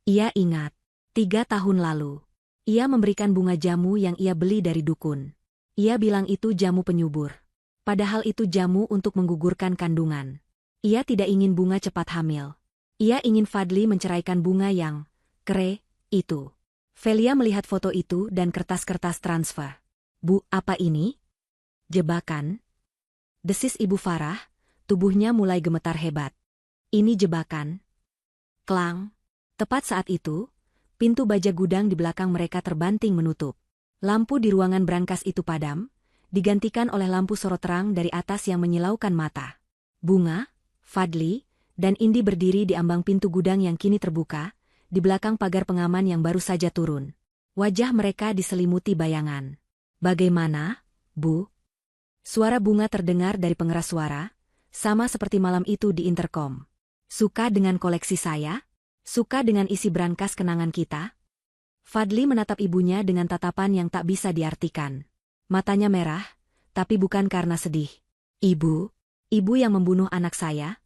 Ia ingat, 3 tahun lalu. Ia memberikan bunga jamu yang ia beli dari dukun. Ia bilang itu jamu penyubur. Padahal itu jamu untuk menggugurkan kandungan. Ia tidak ingin Bunga cepat hamil. Ia ingin Fadli menceraikan Bunga yang kere itu. Velia melihat foto itu dan kertas-kertas transfer. Bu, apa ini? Jebakan? Desis Ibu Farah, tubuhnya mulai gemetar hebat. Ini jebakan. Klang. Tepat saat itu, pintu baja gudang di belakang mereka terbanting menutup. Lampu di ruangan brankas itu padam, digantikan oleh lampu sorot terang dari atas yang menyilaukan mata. Bunga, Fadli, dan Indi berdiri di ambang pintu gudang yang kini terbuka, di belakang pagar pengaman yang baru saja turun. Wajah mereka diselimuti bayangan. Bagaimana, Bu? Suara Bunga terdengar dari pengeras suara, sama seperti malam itu di interkom. Suka dengan koleksi saya? Suka dengan isi brankas kenangan kita? Fadli menatap ibunya dengan tatapan yang tak bisa diartikan. Matanya merah, tapi bukan karena sedih. Ibu? Ibu yang membunuh anak saya?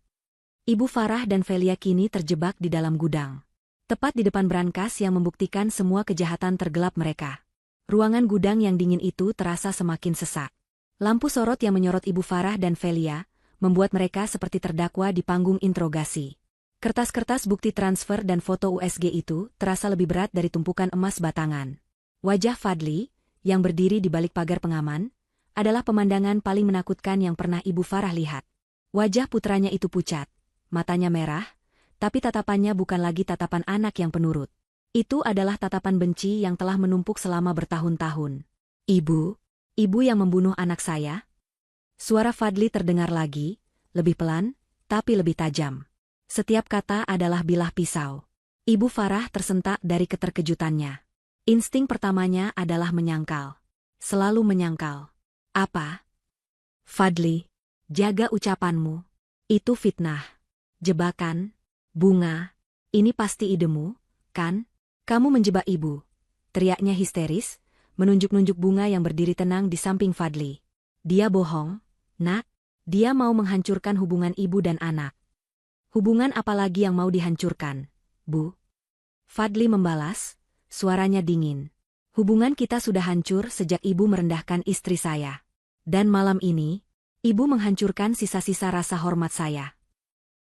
Ibu Farah dan Velia kini terjebak di dalam gudang. Tepat di depan brankas yang membuktikan semua kejahatan tergelap mereka. Ruangan gudang yang dingin itu terasa semakin sesak. Lampu sorot yang menyorot Ibu Farah dan Velia membuat mereka seperti terdakwa di panggung interogasi. Kertas-kertas bukti transfer dan foto USG itu terasa lebih berat dari tumpukan emas batangan. Wajah Fadli, yang berdiri di balik pagar pengaman, adalah pemandangan paling menakutkan yang pernah Ibu Farah lihat. Wajah putranya itu pucat, matanya merah, tapi tatapannya bukan lagi tatapan anak yang penurut. Itu adalah tatapan benci yang telah menumpuk selama bertahun-tahun. Ibu? Ibu yang membunuh anak saya? Suara Fadli terdengar lagi, lebih pelan, tapi lebih tajam. Setiap kata adalah bilah pisau. Ibu Farah tersentak dari keterkejutannya. Insting pertamanya adalah menyangkal. Selalu menyangkal. Apa? Fadli, jaga ucapanmu. Itu fitnah. Jebakan. Bunga. Ini pasti idemu, kan? Kamu menjebak ibu. Teriaknya histeris, menunjuk-nunjuk Bunga yang berdiri tenang di samping Fadli. Dia bohong, Nak. Dia mau menghancurkan hubungan ibu dan anak. Hubungan apa lagi yang mau dihancurkan, Bu? Fadli membalas, suaranya dingin. Hubungan kita sudah hancur sejak ibu merendahkan istri saya. Dan malam ini, ibu menghancurkan sisa-sisa rasa hormat saya.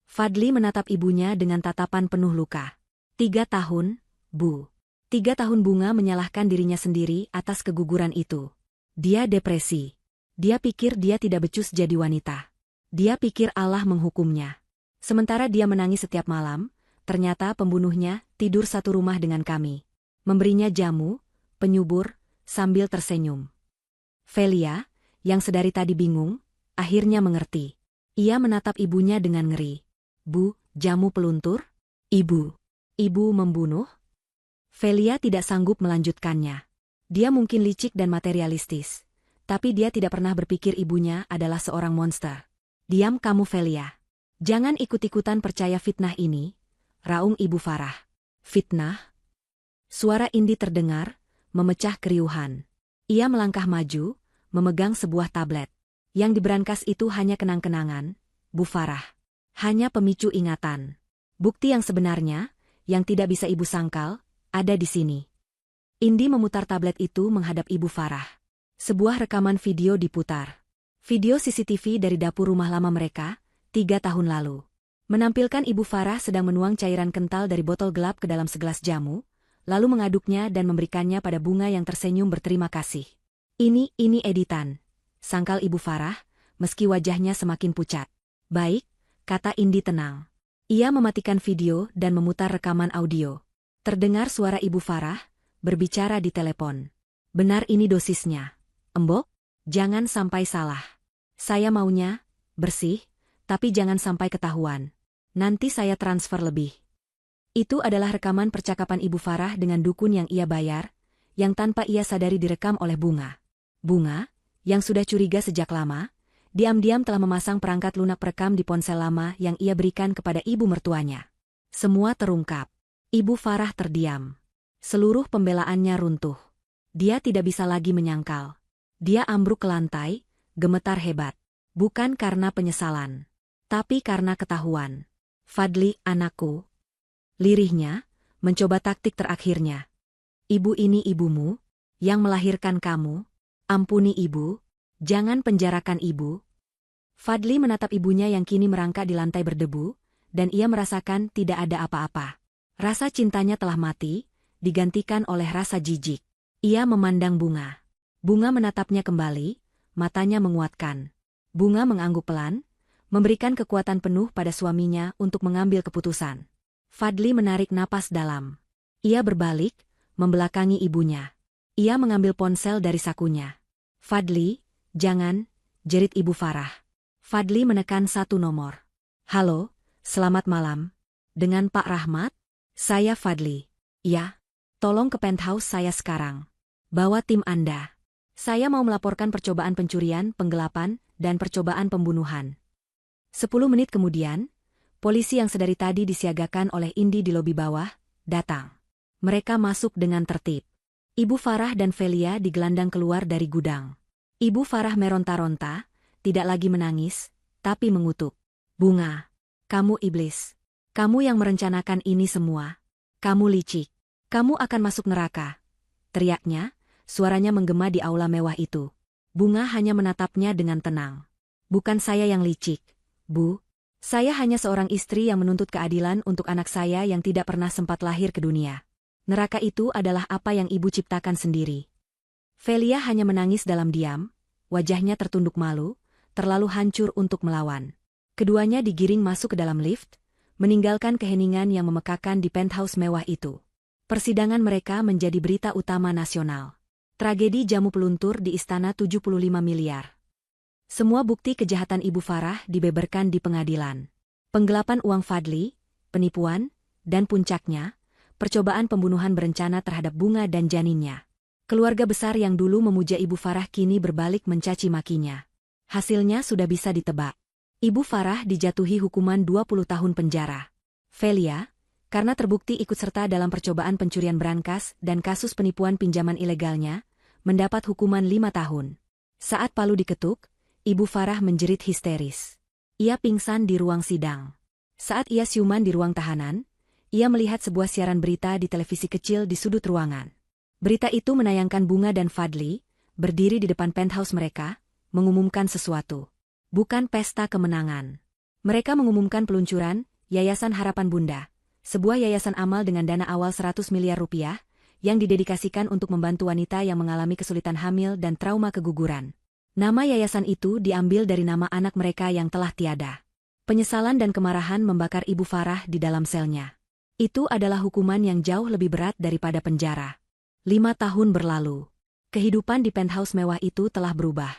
Fadli menatap ibunya dengan tatapan penuh luka. 3 tahun, Bu. 3 tahun Bunga menyalahkan dirinya sendiri atas keguguran itu. Dia depresi. Dia pikir dia tidak becus jadi wanita. Dia pikir Allah menghukumnya. Sementara dia menangis setiap malam, ternyata pembunuhnya tidur satu rumah dengan kami. Memberinya jamu, penyubur, sambil tersenyum. Velia, yang sedari tadi bingung, akhirnya mengerti. Ia menatap ibunya dengan ngeri. Bu, jamu peluntur? Ibu membunuh? Velia tidak sanggup melanjutkannya. Dia mungkin licik dan materialistis. Tapi dia tidak pernah berpikir ibunya adalah seorang monster. Diam kamu Velia. Jangan ikut-ikutan percaya fitnah ini, raung Ibu Farah. Fitnah? Suara Indi terdengar, memecah keriuhan. Ia melangkah maju, memegang sebuah tablet. Yang di brankas itu hanya kenang-kenangan, Bu Farah. Hanya pemicu ingatan. Bukti yang sebenarnya, yang tidak bisa ibu sangkal, ada di sini. Indi memutar tablet itu menghadap Ibu Farah. Sebuah rekaman video diputar. Video CCTV dari dapur rumah lama mereka, 3 tahun lalu. Menampilkan Ibu Farah sedang menuang cairan kental dari botol gelap ke dalam segelas jamu, lalu mengaduknya dan memberikannya pada Bunga yang tersenyum berterima kasih. Ini editan, sangkal Ibu Farah, meski wajahnya semakin pucat. Baik, kata Indi tenang. Ia mematikan video dan memutar rekaman audio. Terdengar suara Ibu Farah, berbicara di telepon. Benar ini dosisnya. Embok, jangan sampai salah. Saya maunya, bersih, tapi jangan sampai ketahuan. Nanti saya transfer lebih. Itu adalah rekaman percakapan Ibu Farah dengan dukun yang ia bayar, yang tanpa ia sadari direkam oleh Bunga. Bunga, yang sudah curiga sejak lama, diam-diam telah memasang perangkat lunak perekam di ponsel lama yang ia berikan kepada ibu mertuanya. Semua terungkap. Ibu Farah terdiam. Seluruh pembelaannya runtuh. Dia tidak bisa lagi menyangkal. Dia ambruk ke lantai, gemetar hebat. Bukan karena penyesalan, tapi karena ketahuan. Fadli, anakku. Lirihnya, mencoba taktik terakhirnya. Ibu ini ibumu, yang melahirkan kamu. Ampuni ibu, jangan penjarakan ibu. Fadli menatap ibunya yang kini merangkak di lantai berdebu, dan ia merasakan tidak ada apa-apa. Rasa cintanya telah mati, digantikan oleh rasa jijik. Ia memandang Bunga. Bunga menatapnya kembali, matanya menguatkan. Bunga mengangguk pelan, memberikan kekuatan penuh pada suaminya untuk mengambil keputusan. Fadli menarik napas dalam. Ia berbalik, membelakangi ibunya. Ia mengambil ponsel dari sakunya. Fadli, jangan, jerit Ibu Farah. Fadli menekan satu nomor. Halo, selamat malam. Dengan Pak Rahmat? Saya Fadli. Ya, tolong ke penthouse saya sekarang. Bawa tim Anda. Saya mau melaporkan percobaan pencurian, penggelapan, dan percobaan pembunuhan. 10 menit kemudian, polisi yang sedari tadi disiagakan oleh Indi di lobi bawah, datang. Mereka masuk dengan tertib. Ibu Farah dan Velia digelandang keluar dari gudang. Ibu Farah meronta-ronta, tidak lagi menangis, tapi mengutuk. Bunga, kamu iblis. Kamu yang merencanakan ini semua. Kamu licik. Kamu akan masuk neraka. Teriaknya, suaranya menggema di aula mewah itu. Bunga hanya menatapnya dengan tenang. Bukan saya yang licik, Bu. Saya hanya seorang istri yang menuntut keadilan untuk anak saya yang tidak pernah sempat lahir ke dunia. Neraka itu adalah apa yang ibu ciptakan sendiri. Velia hanya menangis dalam diam, wajahnya tertunduk malu, terlalu hancur untuk melawan. Keduanya digiring masuk ke dalam lift, meninggalkan keheningan yang memekakan di penthouse mewah itu. Persidangan mereka menjadi berita utama nasional. Tragedi jamu peluntur di Istana 75 miliar. Semua bukti kejahatan Ibu Farah dibeberkan di pengadilan. Penggelapan uang Fadli, penipuan, dan puncaknya, percobaan pembunuhan berencana terhadap Bunga dan janinnya. Keluarga besar yang dulu memuja Ibu Farah kini berbalik mencaci makinya. Hasilnya sudah bisa ditebak. Ibu Farah dijatuhi hukuman 20 tahun penjara. Velia, karena terbukti ikut serta dalam percobaan pencurian brankas dan kasus penipuan pinjaman ilegalnya, mendapat hukuman 5 tahun. Saat palu diketuk, Ibu Farah menjerit histeris. Ia pingsan di ruang sidang. Saat ia siuman di ruang tahanan, Ia melihat sebuah siaran berita di televisi kecil di sudut ruangan. Berita itu menayangkan Bunga dan Fadli, berdiri di depan penthouse mereka, mengumumkan sesuatu. Bukan pesta kemenangan. Mereka mengumumkan peluncuran Yayasan Harapan Bunda, sebuah yayasan amal dengan dana awal 100 miliar rupiah, yang didedikasikan untuk membantu wanita yang mengalami kesulitan hamil dan trauma keguguran. Nama yayasan itu diambil dari nama anak mereka yang telah tiada. Penyesalan dan kemarahan membakar Ibu Farah di dalam selnya. Itu adalah hukuman yang jauh lebih berat daripada penjara. 5 tahun berlalu. Kehidupan di penthouse mewah itu telah berubah.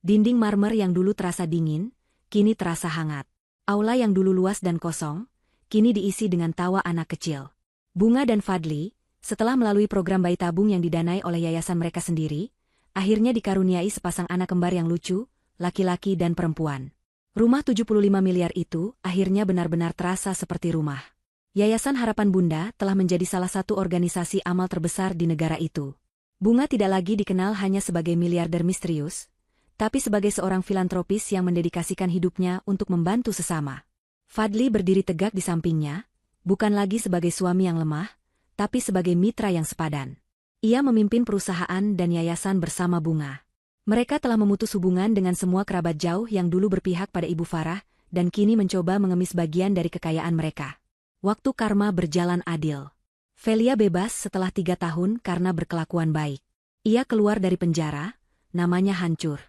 Dinding marmer yang dulu terasa dingin, kini terasa hangat. Aula yang dulu luas dan kosong, kini diisi dengan tawa anak kecil. Bunga dan Fadli, setelah melalui program bayi tabung yang didanai oleh yayasan mereka sendiri, akhirnya dikaruniai sepasang anak kembar yang lucu, laki-laki dan perempuan. Rumah 75 miliar itu akhirnya benar-benar terasa seperti rumah. Yayasan Harapan Bunda telah menjadi salah satu organisasi amal terbesar di negara itu. Bunga tidak lagi dikenal hanya sebagai miliarder misterius, tapi sebagai seorang filantropis yang mendedikasikan hidupnya untuk membantu sesama. Fadli berdiri tegak di sampingnya, bukan lagi sebagai suami yang lemah, tapi sebagai mitra yang sepadan. Ia memimpin perusahaan dan yayasan bersama Bunga. Mereka telah memutus hubungan dengan semua kerabat jauh yang dulu berpihak pada Ibu Farah, dan kini mencoba mengemis bagian dari kekayaan mereka. Waktu karma berjalan adil. Velia bebas setelah 3 tahun karena berkelakuan baik. Ia keluar dari penjara, namanya hancur.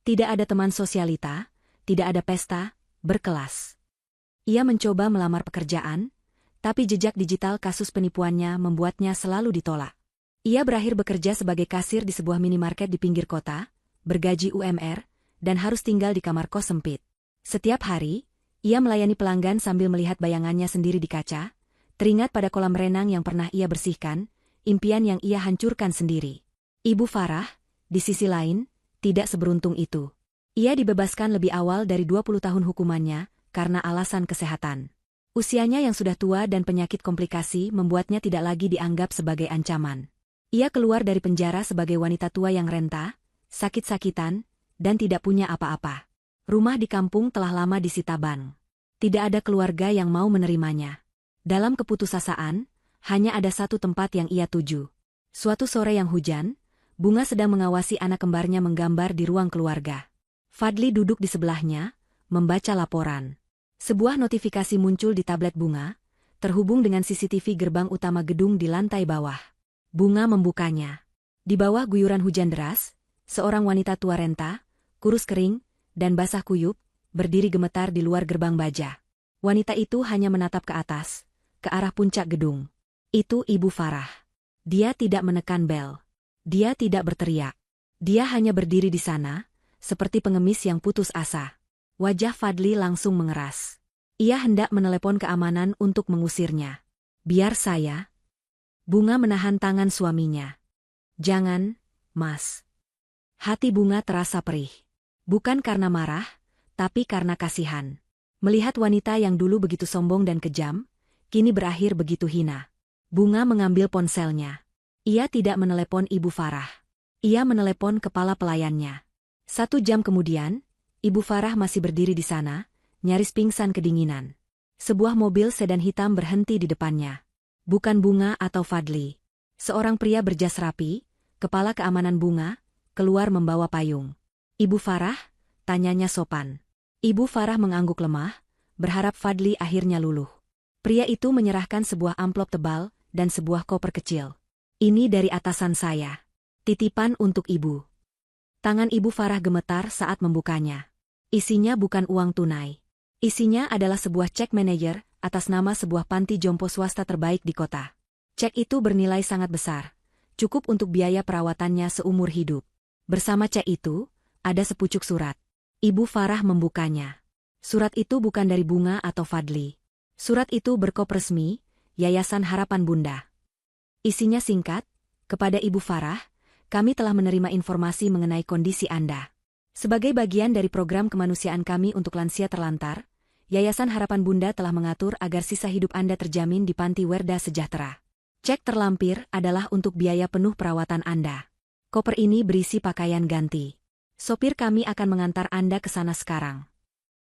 Tidak ada teman sosialita, tidak ada pesta, berkelas. Ia mencoba melamar pekerjaan, tapi jejak digital kasus penipuannya membuatnya selalu ditolak. Ia berakhir bekerja sebagai kasir di sebuah minimarket di pinggir kota, bergaji UMR, dan harus tinggal di kamar kos sempit. Setiap hari, ia melayani pelanggan sambil melihat bayangannya sendiri di kaca, teringat pada kolam renang yang pernah ia bersihkan, impian yang ia hancurkan sendiri. Ibu Farah, di sisi lain, tidak seberuntung itu. Ia dibebaskan lebih awal dari 20 tahun hukumannya, karena alasan kesehatan. Usianya yang sudah tua dan penyakit komplikasi membuatnya tidak lagi dianggap sebagai ancaman. Ia keluar dari penjara sebagai wanita tua yang renta, sakit-sakitan, dan tidak punya apa-apa. Rumah di kampung telah lama disita bank. Tidak ada keluarga yang mau menerimanya. Dalam keputusasaan, hanya ada satu tempat yang ia tuju. Suatu sore yang hujan, Bunga sedang mengawasi anak kembarnya menggambar di ruang keluarga. Fadli duduk di sebelahnya, membaca laporan. Sebuah notifikasi muncul di tablet Bunga, terhubung dengan CCTV gerbang utama gedung di lantai bawah. Bunga membukanya. Di bawah guyuran hujan deras, seorang wanita tua renta, kurus kering, dan basah kuyup, berdiri gemetar di luar gerbang baja. Wanita itu hanya menatap ke atas, ke arah puncak gedung. Itu Ibu Farah. Dia tidak menekan bel. Dia tidak berteriak. Dia hanya berdiri di sana, seperti pengemis yang putus asa. Wajah Fadli langsung mengeras. Ia hendak menelepon keamanan untuk mengusirnya. Biar saya. Bunga menahan tangan suaminya. Jangan, Mas. Hati Bunga terasa perih. Bukan karena marah, tapi karena kasihan. Melihat wanita yang dulu begitu sombong dan kejam, kini berakhir begitu hina. Bunga mengambil ponselnya. Ia tidak menelepon Ibu Farah. Ia menelepon kepala pelayannya. 1 jam kemudian, Ibu Farah masih berdiri di sana, nyaris pingsan kedinginan. Sebuah mobil sedan hitam berhenti di depannya. Bukan Bunga atau Fadli. Seorang pria berjas rapi, kepala keamanan Bunga, keluar membawa payung. Ibu Farah? Tanyanya sopan. Ibu Farah mengangguk lemah, berharap Fadli akhirnya luluh. Pria itu menyerahkan sebuah amplop tebal dan sebuah koper kecil. Ini dari atasan saya. Titipan untuk ibu. Tangan Ibu Farah gemetar saat membukanya. Isinya bukan uang tunai. Isinya adalah sebuah cek manajer atas nama sebuah panti jompo swasta terbaik di kota. Cek itu bernilai sangat besar, cukup untuk biaya perawatannya seumur hidup. Bersama cek itu, ada sepucuk surat. Ibu Farah membukanya. Surat itu bukan dari Bunga atau Fadli. Surat itu berkop resmi, Yayasan Harapan Bunda. Isinya singkat, kepada Ibu Farah, kami telah menerima informasi mengenai kondisi Anda. Sebagai bagian dari program kemanusiaan kami untuk lansia terlantar, Yayasan Harapan Bunda telah mengatur agar sisa hidup Anda terjamin di Panti Werda Sejahtera. Cek terlampir adalah untuk biaya penuh perawatan Anda. Koper ini berisi pakaian ganti. Sopir kami akan mengantar Anda ke sana sekarang.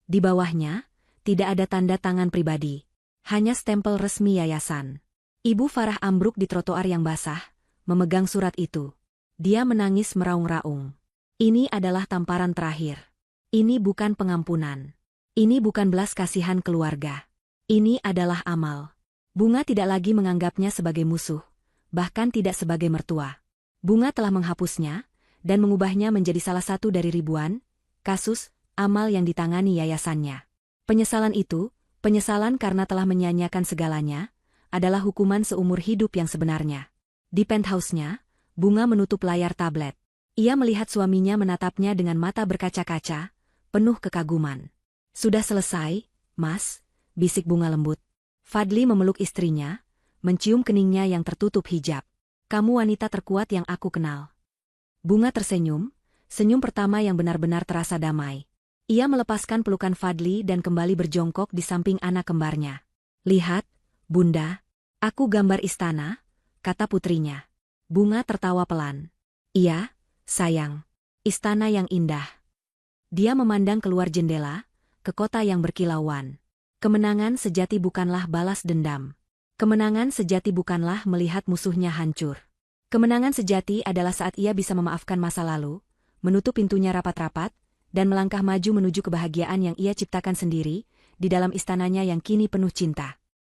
Di bawahnya, tidak ada tanda tangan pribadi. Hanya stempel resmi yayasan. Ibu Farah ambruk di trotoar yang basah, memegang surat itu. Dia menangis meraung-raung. Ini adalah tamparan terakhir. Ini bukan pengampunan. Ini bukan belas kasihan keluarga. Ini adalah amal. Bunga tidak lagi menganggapnya sebagai musuh, bahkan tidak sebagai mertua. Bunga telah menghapusnya, dan mengubahnya menjadi salah satu dari ribuan kasus amal yang ditangani yayasannya. Penyesalan itu, penyesalan karena telah menyia-nyiakan segalanya, adalah hukuman seumur hidup yang sebenarnya. Di penthouse-nya, Bunga menutup layar tablet. Ia melihat suaminya menatapnya dengan mata berkaca-kaca, penuh kekaguman. "Sudah selesai, Mas," bisik Bunga lembut. Fadli memeluk istrinya, mencium keningnya yang tertutup hijab. "Kamu wanita terkuat yang aku kenal." Bunga tersenyum, senyum pertama yang benar-benar terasa damai. Ia melepaskan pelukan Fadli dan kembali berjongkok di samping anak kembarnya. "Lihat, Bunda, aku gambar istana," kata putrinya. Bunga tertawa pelan. "Iya, sayang. Istana yang indah." Dia memandang keluar jendela, ke kota yang berkilauan. Kemenangan sejati bukanlah balas dendam. Kemenangan sejati bukanlah melihat musuhnya hancur. Kemenangan sejati adalah saat ia bisa memaafkan masa lalu, menutup pintunya rapat-rapat, dan melangkah maju menuju kebahagiaan yang ia ciptakan sendiri, di dalam istananya yang kini penuh cinta.